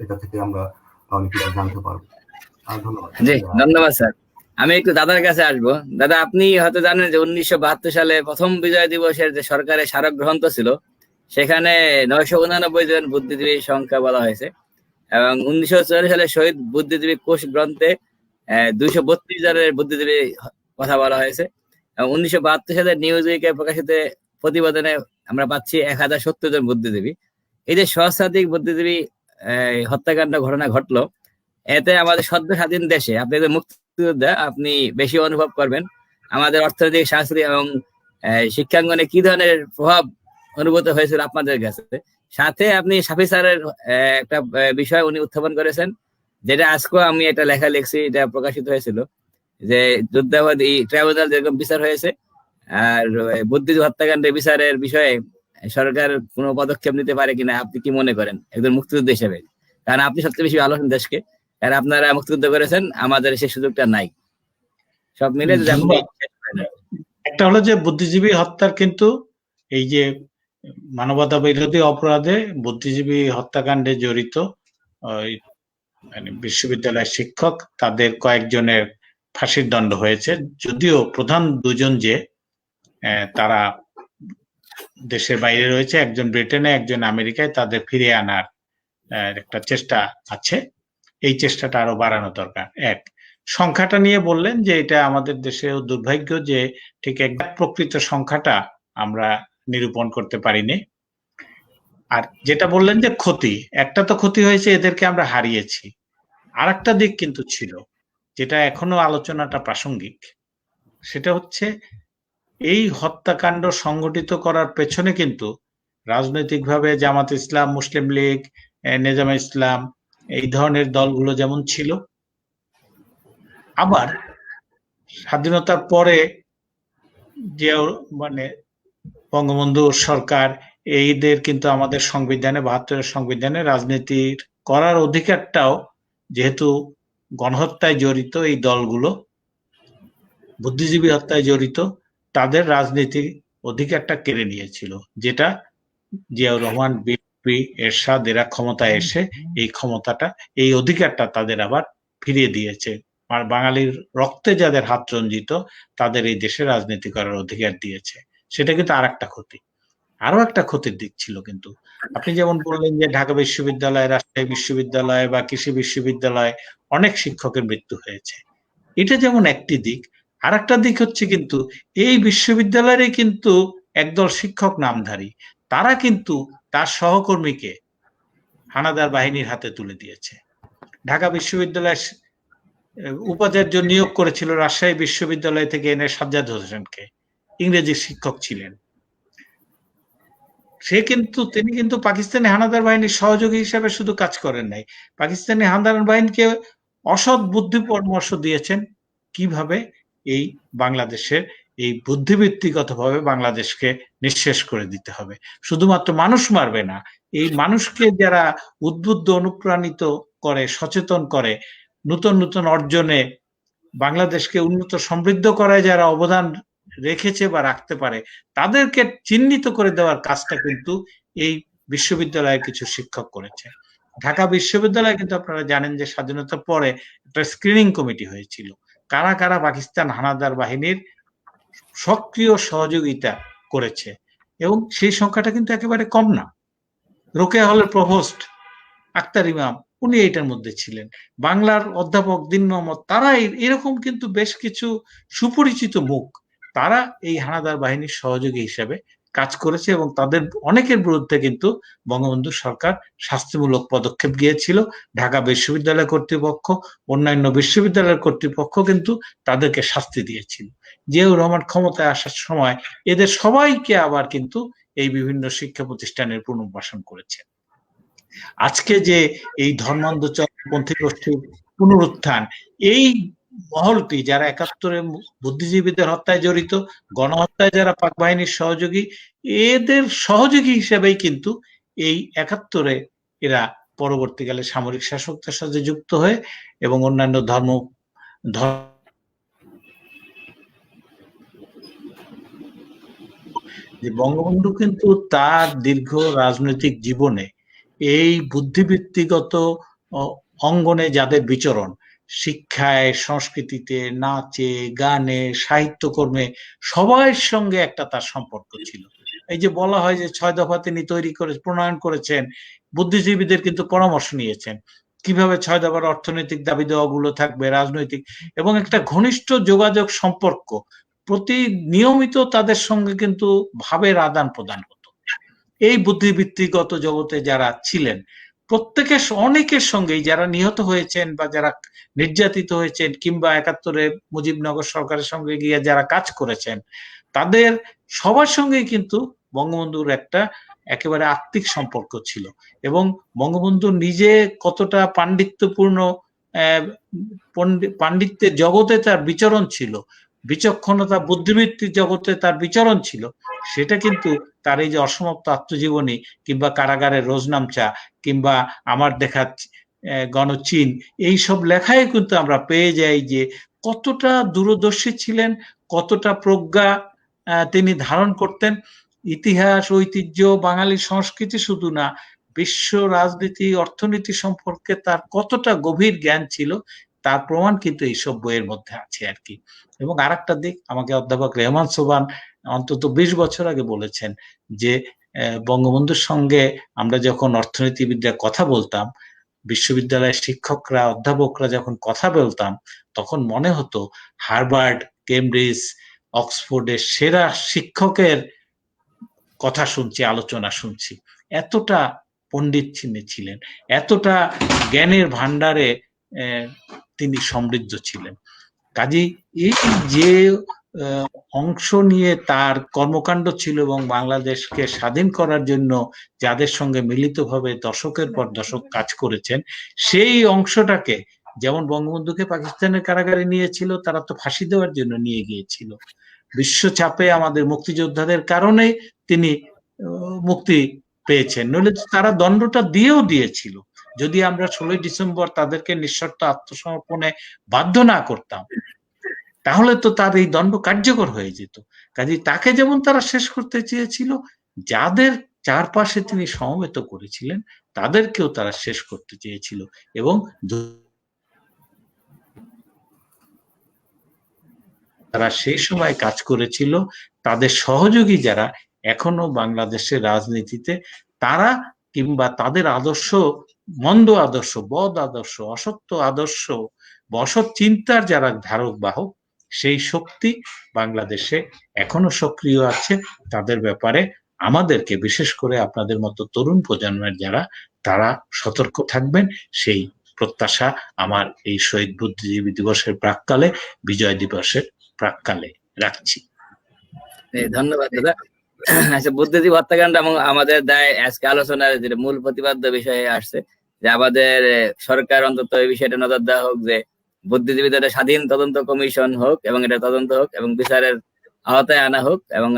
এটা থেকে আমরা অনেক কিছু জানতে পারবো। ধন্যবাদ। জি ধন্যবাদ স্যার। আমি একটু দাদার কাছে আসবো। দাদা, আপনি হয়তো জানেন যে 1972 সালে প্রথম বিজয় দিবসের যে সরকারের স্মারক গ্রন্থ ছিল, সেখানে 989 জন বুদ্ধিজীবীর সংখ্যা বলা হয়েছে, এবং 1954 সালে শহীদ বুদ্ধিজীবী কোষ গ্রন্থে 232 জনের বুদ্ধিজীবী কথা বলা হয়েছে, এবং 1972 সালে নিউজ উইকে প্রকাশিত প্রতিবেদনে আমরা পাচ্ছি 1070 জন বুদ্ধিজীবী। এই যে সহস্রাধিক বুদ্ধিজীবী হত্যাকাণ্ড ঘটনা ঘটলো, এতে আমাদের সদ্য স্বাধীন দেশে আপনি মুক্তিযোদ্ধা, আপনি বেশি অনুভব করবেন আমাদের অর্থনৈতিক, সাংস্কৃতিক এবং শিক্ষাঙ্গনে কি ধরনের প্রভাব অনুভূত হয়েছিল আপনাদের কাছে। সাথে আপনি শাফি স্যারের একটা বিষয় উনি উত্থাপন করেছেন, যেটা আজকেও আমি এটা লেখা লিখছি, এটা প্রকাশিত হয়েছিল, যে যুদ্ধাপরাধী ট্রাইব্যুনাল যেরকম বিচার হয়েছে, আর বুদ্ধিজীবী হত্যাকাণ্ডের বিচারের বিষয়ে সরকার কোনো পদক্ষেপ নিতে পারে কিনা, আপনি কি মনে করেন একজন মুক্তিযোদ্ধা হিসেবে? কারণ আপনি সবচেয়ে বেশি ভালোবাসেন দেশকে, কারণ আপনারা মুক্তিযুদ্ধ করেছেন, আমাদের সেই সুযোগটা নাই। সব মিলে যদি আপনি একটা হলো যে বুদ্ধিজীবী হত্যার কিন্তু এই যে মানবতা বিরোধী অপরাধে বুদ্ধিজীবী হত্যাকাণ্ডে জড়িত বিশ্ববিদ্যালয়ের শিক্ষক, তাদের কয়েকজনের ফাঁসির দণ্ড হয়েছে, যদিও প্রধান দুজন যে তারা দেশের বাইরে রয়েছে, একজন ব্রিটেনে একজন আমেরিকায়, তাদের ফিরিয়ে আনার একটা চেষ্টা আছে। এই চেষ্টাটা আরো বাড়ানো দরকার। এক, সংখ্যাটা নিয়ে বললেন যে এটা আমাদের দেশেও দুর্ভাগ্য যে ঠিক একদম প্রকৃত সংখ্যাটা আমরা নিরূপণ করতে পারিনি। আর যেটা বললেন যে ক্ষতি, একটা তো ক্ষতি হয়েছে, এদেরকে আমরা হারিয়েছি। আর একটা দিক কিন্তু ছিল যেটা এখনো আলোচনাটা প্রাসঙ্গিক, সেটা হচ্ছে এই হত্যাকাণ্ড সংগঠিত করার পেছনে কিন্তু রাজনৈতিকভাবে জামাত ইসলাম, মুসলিম লীগ, নেজামে ইসলাম এই ধরনের দলগুলো যেমন ছিল, আবার স্বাধীনতার পরে যে মানে বঙ্গবন্ধু সরকার এইদের কিন্তু আমাদের সংবিধানে ৭২-এর সংবিধানে রাজনীতি করার অধিকারটাও, যেহেতু গণহত্যায় জড়িত এই দলগুলো, বুদ্ধিজীবী হত্যায় জড়িত, তাদের রাজনীতির অধিকারটা কেড়ে নিয়েছিল, যেটা জিয়াউর রহমান, বিএনপি, এরশাদ এরা ক্ষমতায় এসে এই ক্ষমতাটা, এই অধিকারটা তাদের আবার ফিরিয়ে দিয়েছে। আর বাঙালির রক্তে যাদের হাত রঞ্জিত, তাদের এই দেশে রাজনীতি করার অধিকার দিয়েছে। সেটা কিন্তু আর একটা ক্ষতি। আরো একটা ক্ষতির দিক ছিল কিন্তু, আপনি যেমন বললেন যে ঢাকা বিশ্ববিদ্যালয়, রাজশাহী বিশ্ববিদ্যালয় বা কৃষি বিশ্ববিদ্যালয় অনেক শিক্ষকের মৃত্যু হয়েছে, এটা যেমন একটি দিক। আর একটা দিক হচ্ছে কিন্তু এই বিশ্ববিদ্যালয়ে কিন্তু একদল শিক্ষক নামধারী, তারা কিন্তু তার সহকর্মীকে হানাদার বাহিনীর হাতে তুলে দিয়েছে। ঢাকা বিশ্ববিদ্যালয়ের উপাচার্য নিয়োগ করেছিল রাজশাহী বিশ্ববিদ্যালয় থেকে এনে সাজ্জাদ হোসেনকে, ইংরেজি শিক্ষক ছিলেন। তিনি কিন্তু পাকিস্তানি হানাদার বাহিনীর সহযোগী হিসেবে শুধু কাজ করেন নাই, পাকিস্তানি হানাদার বাহিনীকে অসৎ বুদ্ধি পরামর্শ দিয়েছেন কিভাবে এই বাংলাদেশের এই বুদ্ধিবৃত্তিগতভাবে বাংলাদেশকে নিঃশেষ করে দিতে হবে। শুধুমাত্র মানুষ মারবে না, এই মানুষকে যারা উদ্বুদ্ধ, অনুপ্রাণিত করে, সচেতন করে, নতুন নতুন অর্জনে বাংলাদেশকে উন্নত সমৃদ্ধ করায় যারা অবদান রেখেছে বা রাখতে পারে, তাদেরকে চিহ্নিত করে দেওয়ার কাজটা কিন্তু এই বিশ্ববিদ্যালয়ের কিছু শিক্ষক করেছে। ঢাকা বিশ্ববিদ্যালয়ে কিন্তু আপনারা জানেন যে স্বাধীনতার পরে একটা স্ক্রিনিং কমিটি হয়েছিল, কারা কারা পাকিস্তান হানাদার বাহিনীর সক্রিয় সহযোগিতা করেছে, এবং সেই সংখ্যাটা কিন্তু একেবারে কম না। রোকেয়া হলের প্রভোস্ট আক্তার ইমাম, উনি এটার মধ্যে ছিলেন। বাংলার অধ্যাপক দীন মোহাম্মদ, তারা এরকম কিন্তু বেশ কিছু সুপরিচিত মুখ, তারা এই হানাদার বাহিনীর সহযোগী হিসেবে কাজ করেছে, এবং তাদের অনেকের বিরুদ্ধে কিন্তু বঙ্গবন্ধু সরকার শাস্তিমূলক পদক্ষেপ গিয়েছিল। ঢাকা বিশ্ববিদ্যালয় কর্তৃপক্ষ, অন্যান্য বিশ্ববিদ্যালয়ের কর্তৃপক্ষ কিন্তু তাদেরকে শাস্তি দিয়েছিল। জিয়াউর রহমান ক্ষমতায় আসার সময় এদের সবাইকে আবার কিন্তু এই বিভিন্ন শিক্ষা প্রতিষ্ঠানের পুনর্বাসন করেছে। আজকে যে এই ধর্মান্ধপন্থী গোষ্ঠীর পুনরুত্থান, এই মহলটি যারা ৭১-এ বুদ্ধিজীবীদের হত্যায় জড়িত, গণহত্যায় যারা পাক বাহিনীর সহযোগী, এদের সহযোগী হিসেবেই কিন্তু এই ৭১-এ এরা পরবর্তীকালে সামরিক শাসকদের সাথে যুক্ত হয়ে এবং অন্যান্য যে বঙ্গবন্ধু কিন্তু তার দীর্ঘ রাজনৈতিক জীবনে এই বুদ্ধিবৃত্তিগত অঙ্গনে যাদের বিচরণ, শিক্ষায়, সংস্কৃতিতে, নাচে, গানে, সাহিত্যকর্মে, সবার সঙ্গে একটা তার সম্পর্ক ছিল। এই যে বলা হয় যে ৬ দফা তিনি প্রণয়ন করেছেন, বুদ্ধিজীবীদের কিন্তু পরামর্শ নিয়েছেন কিভাবে ৬ দফার অর্থনৈতিক দাবি দেওয়াগুলো থাকবে, রাজনৈতিক, এবং একটা ঘনিষ্ঠ যোগাযোগ সম্পর্ক, প্রতি নিয়মিত তাদের সঙ্গে কিন্তু ভাবের আদান প্রদান হতো। এই বুদ্ধিবৃত্তিগত জগতে যারা ছিলেন প্রত্যেকের, অনেকের সঙ্গেই, যারা নিহত হয়েছেন বা যারা নির্যাতিত হয়েছেন, কিংবা ৭১-এ মুজিবনগর সরকারের সঙ্গে গিয়ে যারা কাজ করেছেন, তাদের সবার সঙ্গেই কিন্তু বঙ্গবন্ধুর একটা একেবারে আত্মিক সম্পর্ক ছিল। এবং বঙ্গবন্ধু নিজে কতটা পাণ্ডিত্যপূর্ণ, পাণ্ডিত্যের জগতে তার বিচরণ ছিল, বিচক্ষণতা, বুদ্ধিবৃত্তির জগতে তার বিচরণ ছিল, সেটা কিন্তু তার এই যে অসমাপ্ত আত্মজীবনী, কিংবা কারাগারের রোজনামচা, কিংবা আমার দেখা গণচীন, এইসব লেখায় কিন্তু আমরা পেয়ে যাই যে কতটা দূরদর্শী ছিলেন, কতটা প্রজ্ঞা তিনি ধারণ করতেন। ইতিহাস, ঐতিহ্য, বাঙালি সংস্কৃতি শুধু না, বিশ্ব রাজনীতি, অর্থনীতি সম্পর্কে তার কতটা গভীর জ্ঞান ছিল, তার প্রমাণ কিন্তু এইসব বইয়ের মধ্যে আছে আর কি। এবং আরেকটা দিক, আমাকে অধ্যাপক রেহমান সোবহান অন্তত 20 বছর আগে বলেছেন যে বঙ্গবন্ধুর সঙ্গে আমরা যখন অর্থনীতিবিদরা কথা বলতাম, বিশ্ববিদ্যালয়ের শিক্ষকরা অধ্যাপকরা যখন কথা বলতাম, তখন মনে হতো হার্ভার্ড, কেমব্রিজ, অক্সফোর্ডের সেরা শিক্ষকের কথা শুনছি, আলোচনা শুনছি। এতটা পণ্ডিত ছিলেন, এতটা জ্ঞানের ভান্ডারে তিনি সমৃদ্ধ ছিলেন। কাজেই এই যে অংশ নিয়ে তার কর্মকাণ্ড ছিল এবং বাংলাদেশকে স্বাধীন করার জন্য যাদের সঙ্গে মিলিতভাবে দশকের পর দশক কাজ করেছেন, সেই অংশটাকে, যেমন বঙ্গবন্ধুকে পাকিস্তানের কারাগারে নিয়েছিল, তারা তো ফাঁসি দেওয়ার জন্য নিয়ে গিয়েছিল, বিশ্ব চাপে আমাদের মুক্তিযোদ্ধাদের কারণে তিনি মুক্তি পেয়েছেন, নইলে তারা দণ্ডটা দিয়েছিল। যদি আমরা 16 ডিসেম্বর তাদেরকে নিঃশর্ত আত্মসমর্পণে বাধ্য না করতাম, তাহলে তো তার এই দণ্ড কার্যকর হয়ে যেত। কাজে তাকে যেমন তারা শেষ করতে চেয়েছিল, যাদের চারপাশে তিনি সমবেত করেছিলেন তাদেরকেও তারা শেষ করতে চেয়েছিল। এবং তারা সেই সময় কাজ করেছিল, তাদের সহযোগী যারা এখনো বাংলাদেশের রাজনীতিতে, তারা কিংবা তাদের আদর্শ, মন্দ আদর্শ, বদ আদর্শ, অসত্য আদর্শ, অসৎ চিন্তার যারা ধারক বাহক, সেই শক্তি বাংলাদেশে এখনো সক্রিয় আছে। তাদের ব্যাপারে আমাদেরকে, বিশেষ করে আপনাদের মতো তরুণ প্রজন্মের যারা, তারা সতর্ক থাকবেন, সেই প্রত্যাশা আমার এই শহীদ বুদ্ধিজীবী দিবসের প্রাক্কালে, বিজয় দিবসের প্রাক্কালে রাখছি। ধন্যবাদ দাদা। আচ্ছা, বুদ্ধিজীবী হত্যাকাণ্ড এবং আমাদের দায় আজকে আলোচনার যে মূল প্রতিপাদ্য বিষয়ে আসছে যে আমাদের সরকার অন্তত এই বিষয়টা নজর দেওয়া হোক যে বুদ্ধিজীবীদের স্বাধীন তদন্ত কমিশন হোক এবং এটা তদন্ত হোক এবং বিচারের আওতায় আনা হোক, এবং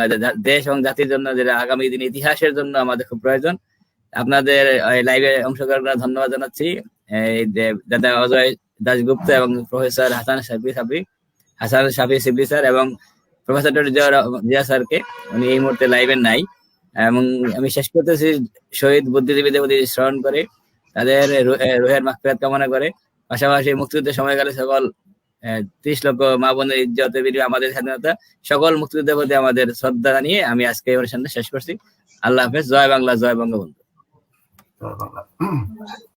দেশ এবং জাতির জন্য যেটা আগামী দিন ইতিহাসের জন্য আমাদের খুব প্রয়োজন। আপনাদের লাইভে অংশগ্রহণের ধন্যবাদ জানাচ্ছি দাদা অজয় দাশগুপ্ত এবং প্রফেসর হাসান শাফি শিবলি স্যার এবং প্রফেসর জিয়া স্যারকে। উনি এই মুহূর্তে লাইভে নাই। এবং আমি শেষ করতেছি শহীদ বুদ্ধিজীবীদের প্রতি স্মরণ করে, তাদের রুহের মাগফিরাত কামনা করে, পাশাপাশি মুক্তিযুদ্ধের সময়কালে সকল 30 লক্ষ মা বোনের ইজ্জতের বিনিময়ে আমাদের স্বাধীনতা, সকল মুক্তিযুদ্ধের প্রতি আমাদের শ্রদ্ধা জানিয়ে আমি আজকে অনুষ্ঠানটা শেষ করছি। আল্লাহ হাফেজ। জয় বাংলা, জয় বঙ্গবন্ধু।